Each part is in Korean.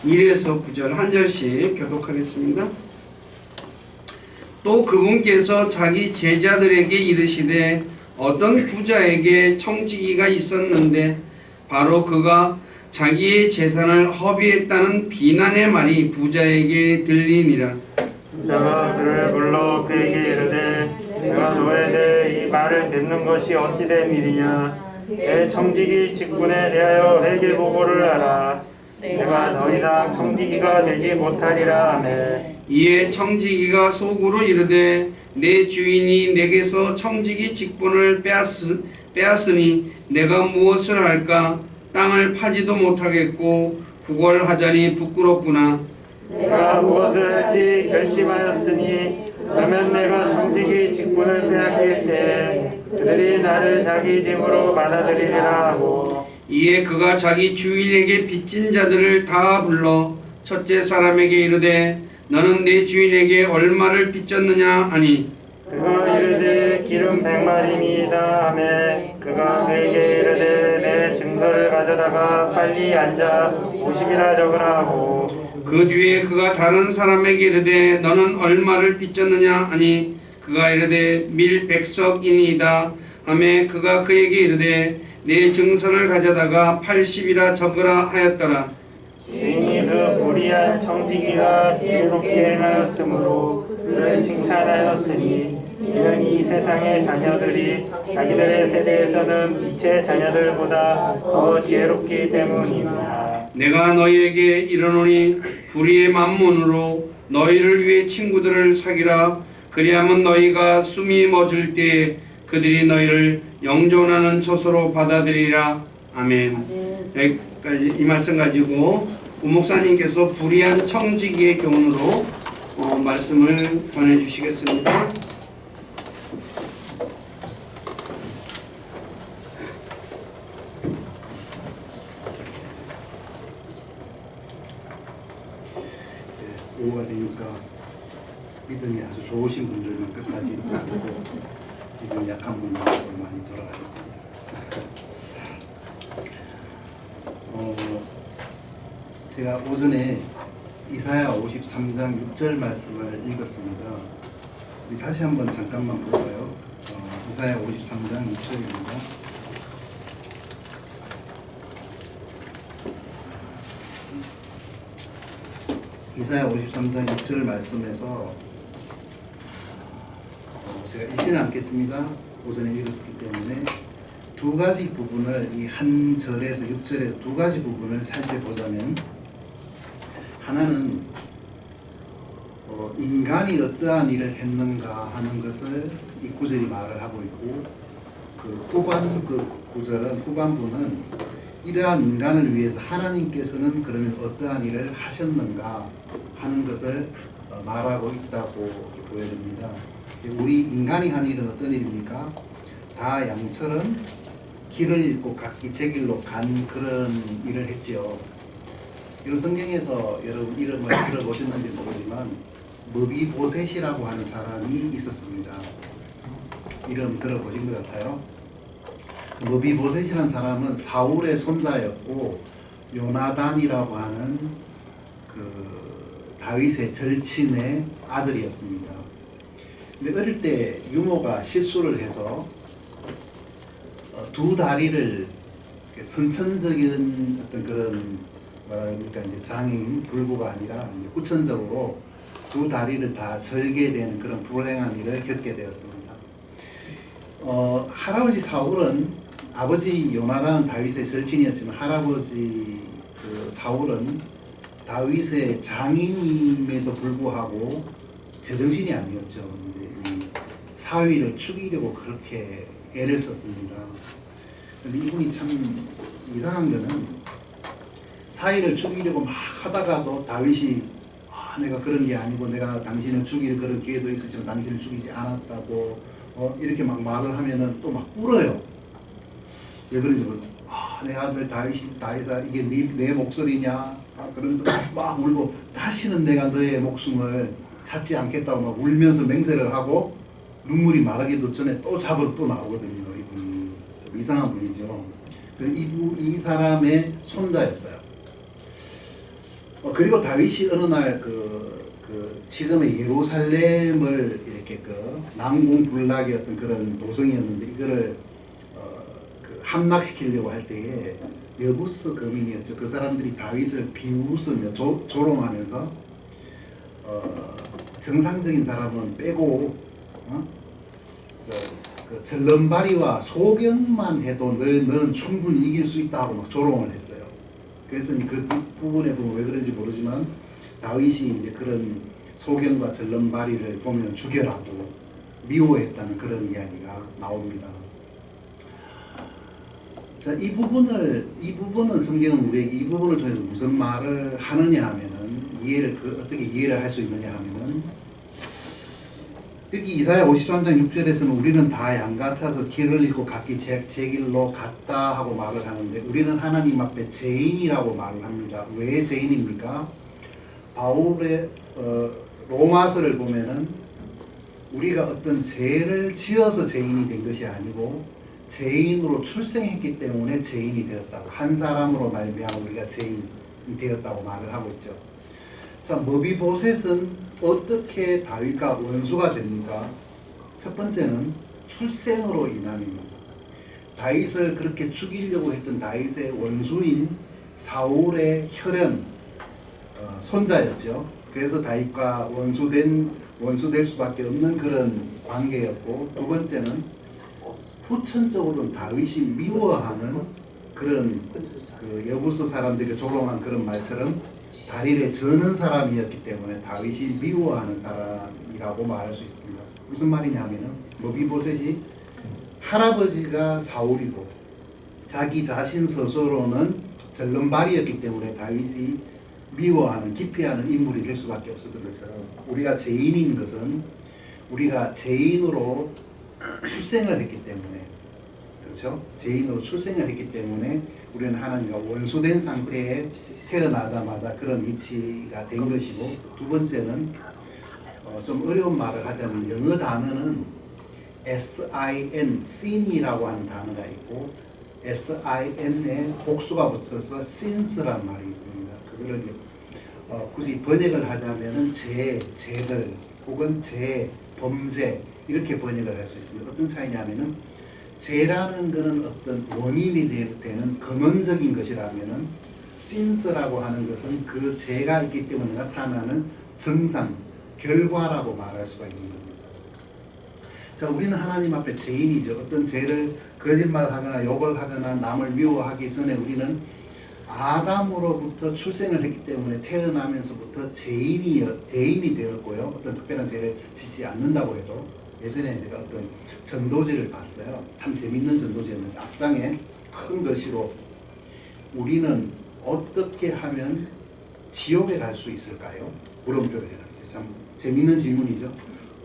1에서 9절 한 절씩 교독하겠습니다. 또 그분께서 자기 제자들에게 이르시되 어떤 부자에게 청지기가 있었는데 바로 그가 자기의 재산을 허비했다는 비난의 말이 부자에게 들리니라. 부자가 그를 불러 그에게 이르되 내가 너에 대해 이 말을 듣는 것이 어찌 된 일이냐. 내 청지기 직분에 대하여 회개 보고를 하라. 내가 더 이상 청지기가 되지 못하리라 하매 이에 청지기가 속으로 이르되 내 주인이 내게서 청지기 직분을 빼앗으니 내가 무엇을 할까. 땅을 파지도 못하겠고 구걸하자니 부끄럽구나. 내가 무엇을 할지 결심하였으니 그러면 내가 청지기 직분을 빼앗길 때 그들이 나를 자기 집으로 받아들이리라 하고 이에 그가 자기 주인에게 빚진 자들을 다 불러 첫째 사람에게 이르되 너는 내 주인에게 얼마를 빚졌느냐 하니 그가 이르되 기름 100마리니이다 하매 그가 그에게 이르되 내 증서를 가져다가 빨리 앉아 50이나 적으라 하고 그 뒤에 그가 다른 사람에게 이르되 너는 얼마를 빚졌느냐 하니 그가 이르되 밀 100석이니이다 하매 그가 그에게 이르되 내 증서를 가져다가 80이라 적으라 하였더라. 주인이 그 불의한 청지기가 지혜롭게 행하였으므로 그를 칭찬하였으니 이는 이 세상의 자녀들이 자기들의 세대에서는 빛의 자녀들보다 더 지혜롭기 때문이니라. 내가 너희에게 이르노니 불의의 만문으로 너희를 위해 친구들을 사귀라. 그리하면 너희가 숨이 멎을 때에 그들이 너희를 영존하는 처소로 받아들이라. 아멘. 여기까지 이 말씀 가지고 우목사님께서 불의한 청지기의 교훈으로 말씀을 전해주시겠습니다. 오후가 되니까 믿음이 아주 좋으신 분들만 끝까지 남고 믿음 약한 분들 많이 돌아가셨습니다. 제가 오전에 이사야 53장 6절 말씀을 읽었습니다. 우리 다시 한번 잠깐만 볼까요? 이사야 53장 6절입니다. 이사야 53장 6절 말씀에서 제가 읽지는 않겠습니다. 오전에 읽었기 때문에 두 가지 부분을 이 한 절에서 6절에서 두 가지 부분을 살펴보자면 하나는 인간이 어떠한 일을 했는가 하는 것을 이 구절이 말을 하고 있고 그 후반부는 이러한 인간을 위해서 하나님께서는 그러면 어떠한 일을 하셨는가 하는 것을 말하고 있다고 보여집니다. 우리 인간이 한 일은 어떤 일입니까? 다 양처럼 길을 잃고 각기 제 길로 간 그런 일을 했지요. 이런 성경에서 여러분 이름을 들어보셨는지 모르지만 무비보셋이라고 하는 사람이 있었습니다. 이름 들어보신 것 같아요. 무비보셋이라는 사람은 사울의 손자였고 요나단이라고 하는 그 다윗의 절친의 아들이었습니다. 근데 어릴 때 유모가 실수를 해서 두 다리를 선천적인 어떤 그런 뭐랄까 이제 장애인 불구가 아니라 이제 후천적으로 두 다리를 다 절게 되는 그런 불행한 일을 겪게 되었습니다. 할아버지 사울은 아버지 요나단은 다윗의 절친이었지만 할아버지 그 사울은 다윗의 장인임에도 불구하고 제정신이 아니었죠. 이제 이 사위를 죽이려고 그렇게 애를 썼습니다. 근데 이분이 참 이상한 거는 사위를 죽이려고 막 하다가도 다윗이 내가 그런 게 아니고 내가 당신을 죽일 그런 기회도 있었지만 당신을 죽이지 않았다고 이렇게 막 말을 하면은 또 막 울어요. 왜 그런지 모르겠어. 내 아들 다윗아 이게 내 목소리냐? 그러면서 막 울고 다시는 내가 너의 목숨을 찾지 않겠다고 막 울면서 맹세를 하고 눈물이 마르기도 전에 또 잡으러 또 나오거든요. 이분이 좀 이상한 분이죠. 이 사람의 손자였어요. 그리고 다윗이 어느 날 지금의 예루살렘을 이렇게 난공불락의 어떤 그런 도성이었는데 이거를 함락시키려고 할 때에 여부스 거민이었죠. 그 사람들이 다윗을 비웃으며 조롱하면서 정상적인 사람은 빼고 그 절름발이와 소경만 해도 너는 충분히 이길 수 있다고 막 조롱을 했어요. 그래서 그 뒷부분에 보면 왜 그런지 모르지만 다윗이 이제 그런 소경과 절름발이를 보면 죽여라고 미워했다는 그런 이야기가 나옵니다. 자, 이 부분은 성경은 우리에게 이 부분을 통해서 무슨 말을 하느냐 하면은 어떻게 이해를 할 수 있느냐 하면은 여기 이사야 53장 6절에서는 우리는 다 양 같아서 길을 잃고 각기 제 길로 갔다 하고 말을 하는데 우리는 하나님 앞에 죄인이라고 말을 합니다. 왜 죄인입니까? 바울의 로마서를 보면은 우리가 어떤 죄를 지어서 죄인이 된 것이 아니고 죄인으로 출생했기 때문에 죄인이 되었다고, 한 사람으로 말미암아 우리가 죄인이 되었다고 말을 하고 있죠. 자, 머비보셋은 어떻게 다윗과 원수가 됩니까? 첫 번째는 출생으로 인함입니다. 다윗을 그렇게 죽이려고 했던 다윗의 원수인 사울의 혈연 손자였죠. 그래서 다윗과 원수될 수밖에 없는 그런 관계였고, 두 번째는 후천적으로는 다윗이 미워하는 그런 여부스 사람들이 조롱한 그런 말처럼 다리를 저는 사람이었기 때문에 다윗이 미워하는 사람이라고 말할 수 있습니다. 무슨 말이냐면은 머비보셋이 할아버지가 사울이고 자기 자신 스스로는 절름발이었기 때문에 다윗이 미워하는 기피하는 인물이 될 수밖에 없었던 것처럼 우리가 죄인인 것은 우리가 죄인으로 출생을 했기 때문에, 그렇죠? 죄인으로 출생을 했기 때문에 우리는 하나님과 원수된 상태에 태어나자마자 그런 위치가 된 것이고, 두 번째는 좀 어려운 말을 하자면 영어 단어는 sin이라고 하는 단어가 있고 sin에 복수가 붙어서 since라는 말이 있습니다. 그거를 굳이 번역을 하자면은 죄들 혹은 범죄 이렇게 번역을 할 수 있습니다. 어떤 차이냐면은 죄라는 것은 어떤 원인이 되는 근원적인 것이라면은 since라고 하는 것은 그 죄가 있기 때문에 나타나는 증상, 결과라고 말할 수가 있는 겁니다. 자, 우리는 하나님 앞에 죄인이죠. 어떤 죄를 거짓말하거나 욕을 하거나 남을 미워하기 전에 우리는 아담으로부터 출생을 했기 때문에 태어나면서부터 죄인이 되었고요. 어떤 특별한 죄를 짓지 않는다고 해도, 예전에 제가 어떤 전도지를 봤어요. 참 재밌는 전도지였는데 앞장에 큰 글씨로 우리는 어떻게 하면 지옥에 갈 수 있을까요? 물음표를 해놨어요. 참 재밌는 질문이죠.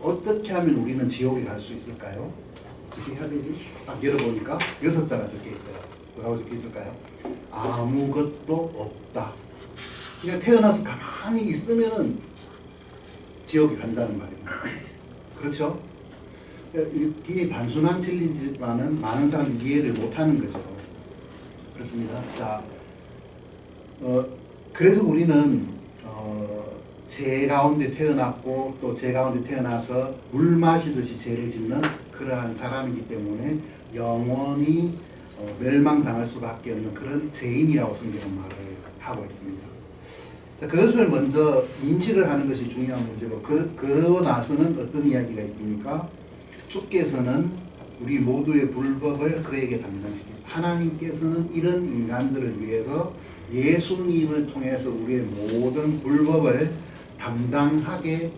어떻게 하면 우리는 지옥에 갈 수 있을까요? 어떻게 해야 되지? 딱 열어보니까 6자가 적혀 있어요. 뭐라고 적혀 있을까요? 아무것도 없다. 그냥 태어나서 가만히 있으면은 지옥에 간다는 말입니다. 그렇죠? 굉장히 단순한 진리지만은 많은 사람들이 이해를 못하는 거죠. 그렇습니다. 자, 그래서 우리는 죄 가운데 태어났고 또 죄 가운데 태어나서 물 마시듯이 죄를 짓는 그러한 사람이기 때문에 영원히 멸망당할 수밖에 없는 그런 죄인이라고 성경은 말을 하고 있습니다. 자, 그것을 먼저 인식을 하는 것이 중요한 문제고, 그러고 나서는 어떤 이야기가 있습니까? 주께서는 우리 모두의 불법을 그에게 담당시키셨습니다. 하나님께서는 이런 인간들을 위해서 예수님을 통해서 우리의 모든 불법을 담당하게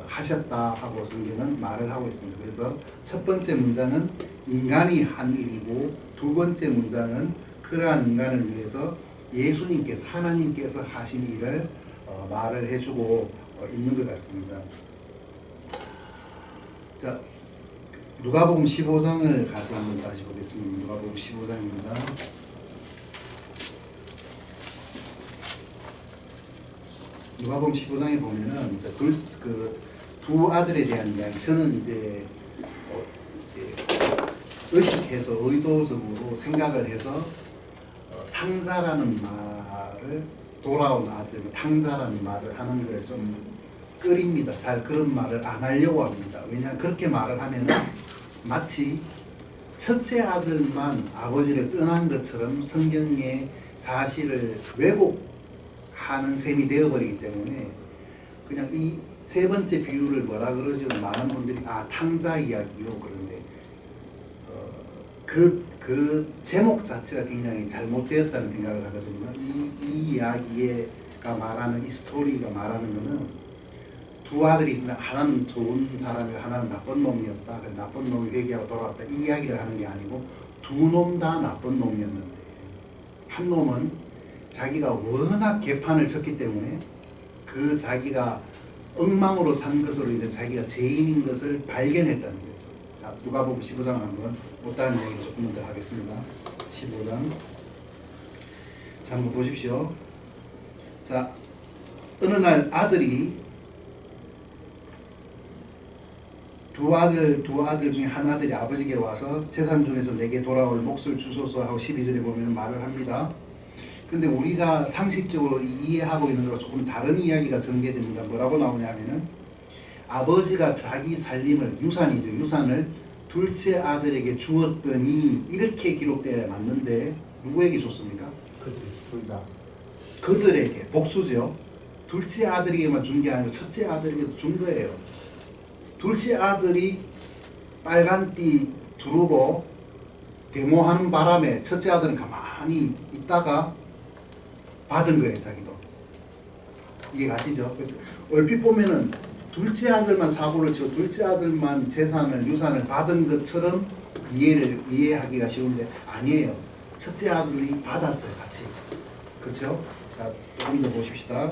하셨다 하고 성경은 말을 하고 있습니다. 그래서 첫 번째 문장은 인간이 한 일이고, 두 번째 문장은 그러한 인간을 위해서 예수님께서, 하나님께서 하신 일을 말을 해주고 있는 것 같습니다. 자, 누가복음 15장을 가서 한번 다시 보겠습니다. 누가복음 15장입니다. 누가복음 15장에 보면은 두 아들에 대한 이야기. 저는 이제 의식해서 의도적으로 생각을 해서 탕자라는 말을 돌아온 아들, 탕자라는 말을 하는 걸 좀 꺼립니다. 잘 그런 말을 안 하려고 합니다. 왜냐하면 그렇게 말을 하면은 마치 첫째 아들만 아버지를 떠난 것처럼 성경의 사실을 왜곡하는 셈이 되어버리기 때문에 그냥 이 세 번째 비유를 뭐라 그러죠? 많은 분들이 탕자 이야기요 그런데 그 제목 자체가 굉장히 잘못되었다는 생각을 하거든요. 이 이야기가 말하는 이 스토리가 말하는 거는 두 아들이 있는데 하나는 좋은 사람이고 하나는 나쁜 놈이었다. 나쁜 놈이 회개하고 돌아왔다. 이 이야기를 하는 게 아니고 두 놈 다 나쁜 놈이었는데 한 놈은 자기가 워낙 개판을 쳤기 때문에 그 자기가 엉망으로 산 것으로 인해 자기가 죄인인 것을 발견했다는 거죠. 자, 누가복음 15장 한번 못다한 얘기 조금 더 하겠습니다. 15장. 자, 한번 보십시오. 자, 어느 날 아들이 두 아들 중에 한 아들이 아버지께 와서 재산 중에서 내게 돌아올 몫을 주소서 하고 12절에 보면 말을 합니다. 근데 우리가 상식적으로 이해하고 있는 것과 조금 다른 이야기가 전개됩니다. 뭐라고 나오냐면은 아버지가 자기 살림을 유산을 둘째 아들에게 주었더니 이렇게 기록되어 맞는데 누구에게 줬습니까? 둘 다. 그들에게 복수죠. 둘째 아들에게만 준 게 아니고 첫째 아들에게도 준 거예요. 둘째 아들이 빨간띠 두르고 데모하는 바람에 첫째 아들은 가만히 있다가 받은 거예요, 자기도. 이해 가시죠? 얼핏 보면은 둘째 아들만 사고를 치고 둘째 아들만 유산을 받은 것처럼 이해하기가 쉬운데 아니에요. 첫째 아들이 받았어요, 같이. 그렇죠? 자, 조금 더 보십시다.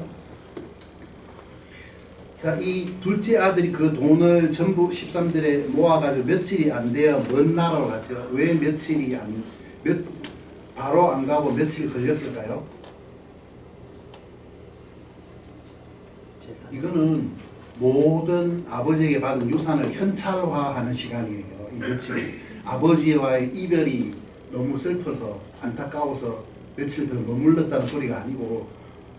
자, 이 둘째 아들이 그 돈을 전부 13절에 모아가지고 며칠이 안 돼야 먼 나라로 갔죠. 왜 바로 안 가고 며칠 걸렸을까요? 이거는 모든 아버지에게 받은 유산을 현찰화하는 시간이에요. 이 며칠. 아버지와의 이별이 너무 슬퍼서 안타까워서 며칠 더 머물렀다는 소리가 아니고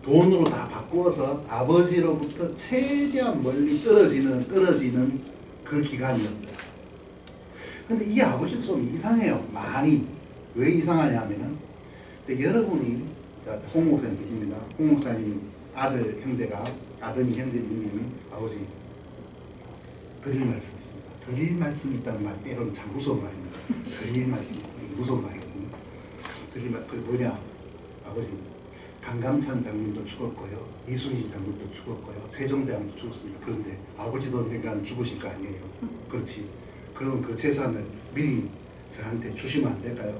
돈으로 다 바꾸어서 아버지로부터 최대한 멀리 떨어지는 그 기간이었어요. 근데 이 아버지도 좀 이상해요. 많이. 왜 이상하냐면은 여러분이 홍 목사님 계십니다. 홍 목사님 아들 형제님이 아버지 드릴 말씀이 있습니다. 드릴 말씀이 있다는 말이 때로는 참 무서운 말입니다. 드릴 말씀이 있습니다. 무서운 말이거든요. 드릴 말, 그 뭐냐? 아버지 강감찬 장군도 죽었고요. 이순신 장군도 죽었고요. 세종대왕도 죽었습니다. 그런데 아버지도 언젠가는 죽으실 거 아니에요. 그렇지. 그러면 그 재산을 미리 저한테 주시면 안 될까요?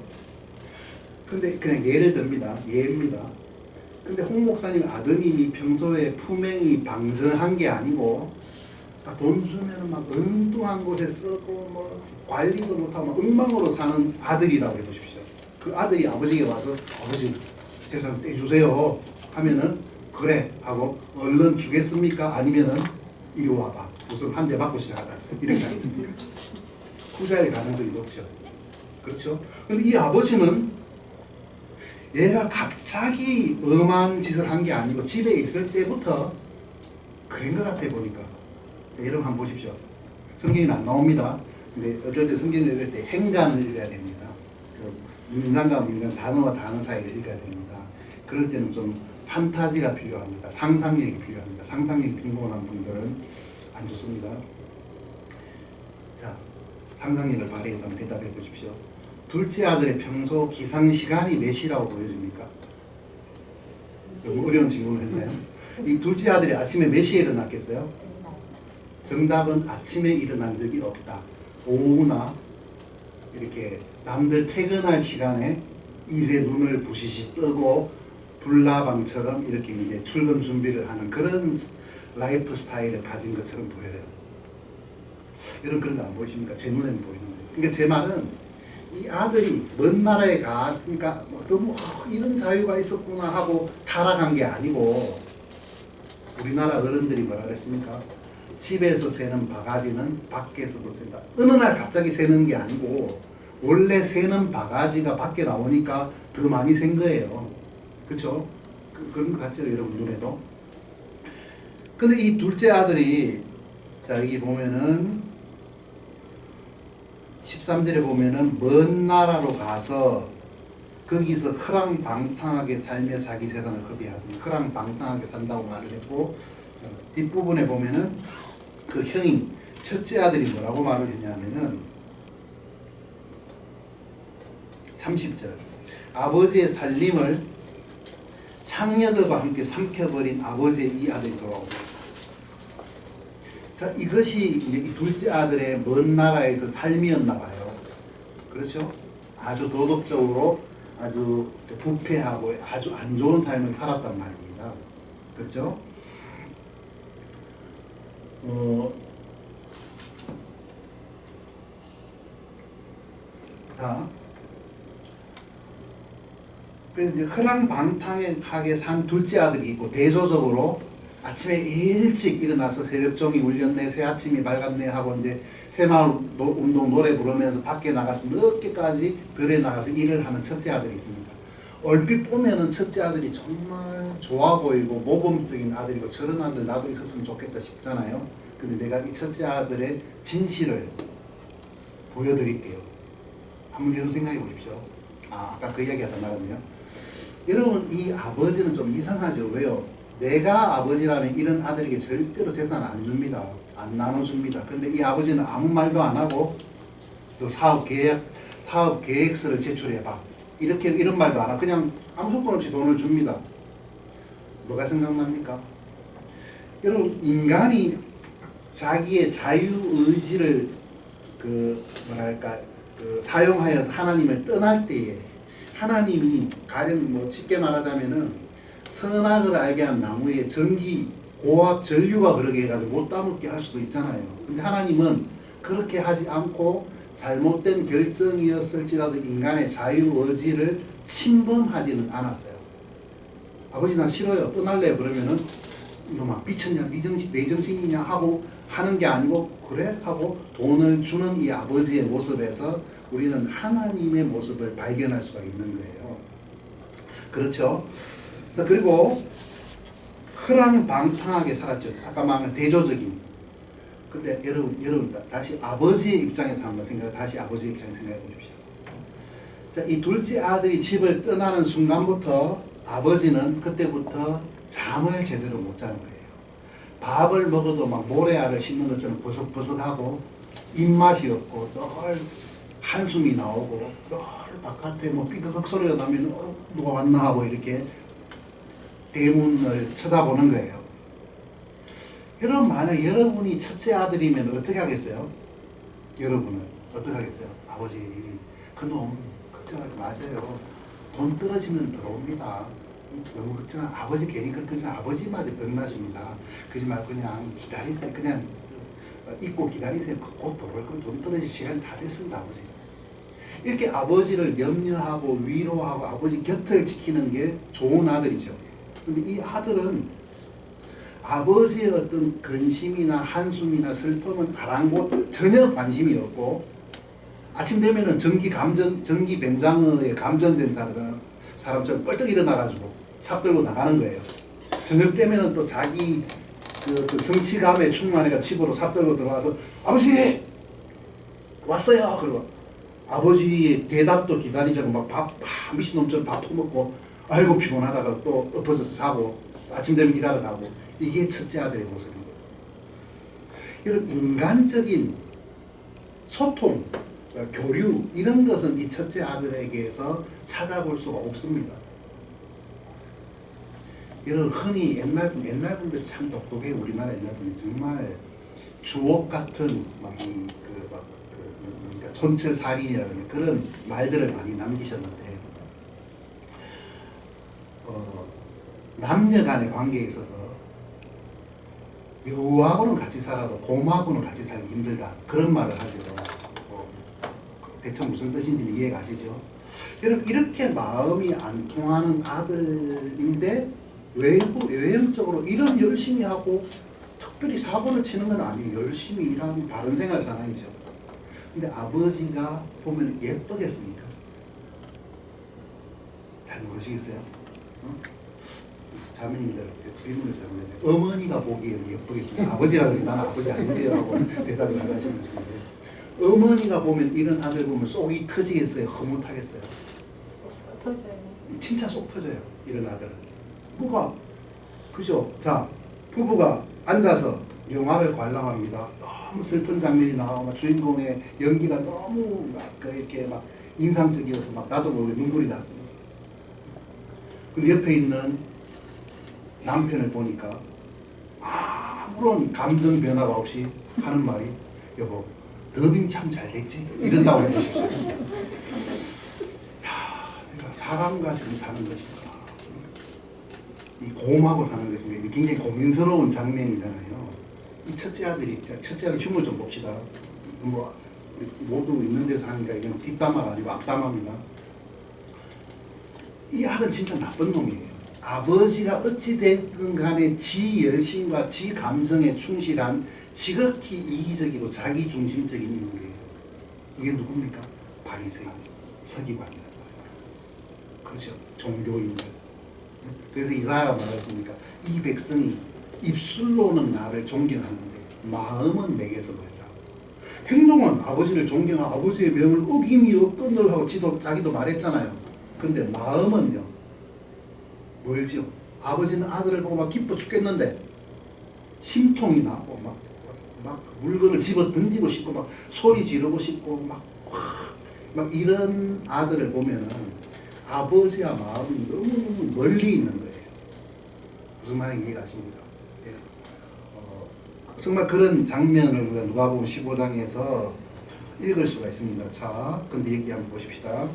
근데 그냥 예를 듭니다. 예입니다. 근데 홍 목사님 아드님이 평소에 품행이 방전한 게 아니고 돈 주면은 막 엉뚱한 곳에 쓰고 뭐 관리도 못하고 막 엉망으로 사는 아들이라고 해보십시오. 그 아들이 아버지에게 와서 아버지 재산 떼주세요 하면은 그래 하고 얼른 주겠습니까? 아니면은 이리 와봐 우선 한 대 맞고 시작하다 이렇게 하겠습니까? 후자일 가능성이 높죠. 그렇죠? 근데 이 아버지는 얘가 갑자기 엄한 짓을 한 게 아니고 집에 있을 때부터 그런 것 같아 보니까. 여러분 한번 보십시오. 성경에는 안 나옵니다. 근데 어떨 때 성경을 읽을 때 행간을 읽어야 됩니다. 그 문장과 문장, 단어와 단어 사이를 읽어야 됩니다. 그럴 때는 좀 판타지가 필요합니다. 상상력이 필요합니다. 상상력이 빈곤한 분들은 안 좋습니다. 자, 상상력을 발휘해서 한번 대답해 보십시오. 둘째 아들의 평소 기상 시간이 몇 시라고 보여집니까? 너무 어려운 질문을 했나요? 이 둘째 아들이 아침에 몇 시에 일어났겠어요? 정답은 아침에 일어난 적이 없다. 오후나 이렇게 남들 퇴근할 시간에 이제 눈을 부시시 뜨고 불나방처럼 이렇게 이제 출근 준비를 하는 그런 라이프 스타일을 가진 것처럼 보여요. 여러분 그런 거 안 보이십니까? 제 눈에는 보이는 거예요. 그러니까 제 말은 이 아들이 먼 나라에 갔으니까 너무 이런 자유가 있었구나 하고 타락한 게 아니고 우리나라 어른들이 뭐라 그랬습니까? 집에서 새는 바가지는 밖에서도 샌다. 어느 날 갑자기 새는 게 아니고 원래 새는 바가지가 밖에 나오니까 더 많이 샌 거예요. 그렇죠? 그런 것 같죠, 여러분 눈에도. 근데 이 둘째 아들이, 자 여기 보면은 13절에 보면은 먼 나라로 가서 거기서 허랑방탕하게 살며 자기 재산을 허비하더니, 허랑방탕하게 산다고 말을 했고, 뒷부분에 보면은 그 형인 첫째 아들이 뭐라고 말을 했냐면은 30절, 아버지의 살림을 창녀들과 함께 삼켜버린 아버지의 이 아들이 돌아옵니다. 자, 이것이 이제 이 둘째 아들의 먼 나라에서 삶이었나 봐요. 그렇죠? 아주 도덕적으로 아주 부패하고 아주 안 좋은 삶을 살았단 말입니다. 그렇죠? 자, 그래서 이제 허랑방탕하게 산 둘째 아들이 있고, 대조적으로 아침에 일찍 일어나서 새벽 종이 울렸네, 새 아침이 밝았네 하고 이제 새마을 운동 노래 부르면서 밖에 나가서 늦게까지 들에 나가서 일을 하는 첫째 아들이 있습니다. 얼핏 보면은 첫째 아들이 정말 좋아 보이고 모범적인 아들이고, 저런 아들 나도 있었으면 좋겠다 싶잖아요. 근데 내가 이 첫째 아들의 진실을 보여드릴게요. 한번 여러분 생각해 보십시오. 아까 그 이야기 하다 말았네요. 여러분, 이 아버지는 좀 이상하죠. 왜요? 내가 아버지라면 이런 아들에게 절대로 재산 안 줍니다. 안 나눠줍니다. 근데 이 아버지는 아무 말도 안 하고 또 사업 계획서를 제출해봐, 이런 말도 안 하고 그냥 아무 조건 없이 돈을 줍니다. 뭐가 생각납니까? 여러분, 인간이 자기의 자유의지를 사용하여서 하나님을 떠날 때에, 하나님이 가령 뭐 쉽게 말하자면은 선악을 알게 한 나무에 고압 전류가 흐르게 해가지고 못 따먹게 할 수도 있잖아요. 근데 하나님은 그렇게 하지 않고 잘못된 결정이었을지라도 인간의 자유의지를 침범하지는 않았어요. 아버지 난 싫어요, 떠날래요. 그러면은 너 미쳤냐, 내 정신이냐 하고 하는 게 아니고, 그래 하고 돈을 주는 이 아버지의 모습에서 우리는 하나님의 모습을 발견할 수가 있는 거예요. 그렇죠? 자, 그리고 허랑방탕하게 살았죠. 아까 말한 대조적인. 근데 여러분 다시 아버지의 입장에서 한번 다시 아버지의 입장에서 생각해 보십시오. 자, 이 둘째 아들이 집을 떠나는 순간부터 아버지는 그때부터 잠을 제대로 못 자는 거예요. 밥을 먹어도 막 모래알을 씹는 것처럼 버석버석하고, 입맛이 없고, 늘 한숨이 나오고, 늘 바깥에 뭐 삐걱 소리가 나면 누가 왔나 하고 이렇게 대문을 쳐다보는 거예요. 여러분, 만약 여러분이 첫째 아들이면 어떻게 하겠어요? 여러분은 어떻게 하겠어요? 아버지, 그놈 걱정하지 마세요. 돈 떨어지면 들어옵니다. 너무 걱정하, 아버지 괜히 그렇게 아버지마저 병나십니다. 그러지 말고 그냥 기다리세요. 그냥 잊고 기다리세요. 곧 들어올 거예요. 돈 떨어질 시간이 다 됐습니다, 아버지. 이렇게 아버지를 염려하고 위로하고 아버지 곁을 지키는 게 좋은 아들이죠. 근데 이 아들은 아버지의 어떤 근심이나 한숨이나 슬픔은 아랑곳 전혀 관심이 없고, 아침 되면은 전기 뱀장어에 감전된 사람처럼 뻘떡 일어나가지고 삽 들고 나가는 거예요. 저녁 되면은 또 자기 그 성취감에 충만해가 집으로 삽 들고 들어와서 아버지 왔어요. 그리고 아버지의 대답도 기다리지 않고 막 미친놈처럼 밥 퍼먹고, 아이고 피곤하다가 또 엎어져서 자고, 아침 되면 일하러 가고. 이게 첫째 아들의 모습입니다. 여러분, 인간적인 소통, 교류, 이런 것은 이 첫째 아들에게서 찾아볼 수가 없습니다. 여러분, 흔히 옛날 분들이 참 똑똑해. 우리나라 옛날 분들이 정말 주옥 같은 촌철살인이라는 그런 말들을 많이 남기셨는데, 남녀 간의 관계에 있어서 여우하고는 같이 살아도 곰하고는 같이 살기 힘들다, 그런 말을 하죠. 대충 무슨 뜻인지는 이해가 가시죠? 여러분, 이렇게 마음이 안 통하는 아들인데 외형적으로 일은 열심히 하고 특별히 사고를 치는 건 아니에요. 열심히 일하는 바른 생활 사나이죠. 근데 아버지가 보면 예쁘겠습니까? 잘 모르시겠어요? 자매님들 질문을 잘못했는데 어머니가 보기에는 예쁘겠습니다. 아버지라 그러니 나는 아버지 아닌데요 하고 대답을 안 하시는 분인데 어머니가 보면 이런 아들 보면 속이 터지겠어요? 흐뭇하겠어요? 터져요. 진짜 속 터져요. 이런 아들은. 뭐가 그죠? 자 부부가 앉아서 영화를 관람합니다. 너무 슬픈 장면이 나오고 주인공의 연기가 너무 막 이렇게 막 인상적이어서 막 나도 모르게 눈물이 났습니다. 근데 옆에 있는 남편을 보니까 아무런 감정 변화가 없이 하는 말이 여보 더빙 참 잘 됐지? 이런다고 해보십시오. 내가 사람과 지금 사는 것인가 이 곰하고 사는 것인가 이게 굉장히 고민스러운 장면이잖아요. 이 첫째 아들이 첫째 아들 흉을 좀 봅시다. 뭐 모두 있는 데서 하니까 이건 뒷담화가 아니고 앞담화입니다. 이 아들은 진짜 나쁜 놈이에요. 아버지가 어찌됐든 간에 지 열심과 지 감성에 충실한 지극히 이기적이고 자기중심적인 인물이에요. 이게 누굽니까? 바리새인, 서기관이라고 해요. 그렇죠. 종교인들. 그래서 이사야가 말했습니까? 이 백성이 입술로는 나를 존경하는데 마음은 내게서 멀다. 행동은 아버지를 존경하고 아버지의 명을 어김이 없건들 하고 자기도 말했잖아요. 근데 마음은요 멀지요. 아버지는 아들을 보고 막 기뻐 죽겠는데 심통이 나고 막 물건을 집어 던지고 싶고 막 소리 지르고 싶고 막 이런 아들을 보면은 아버지와 마음이 너무 멀리 있는 거예요. 무슨 말인지 이해가십니까? 예. 정말 그런 장면을 우리가 누가복음 15장에서 읽을 수가 있습니다. 자, 근데 얘기 한번 보십시다.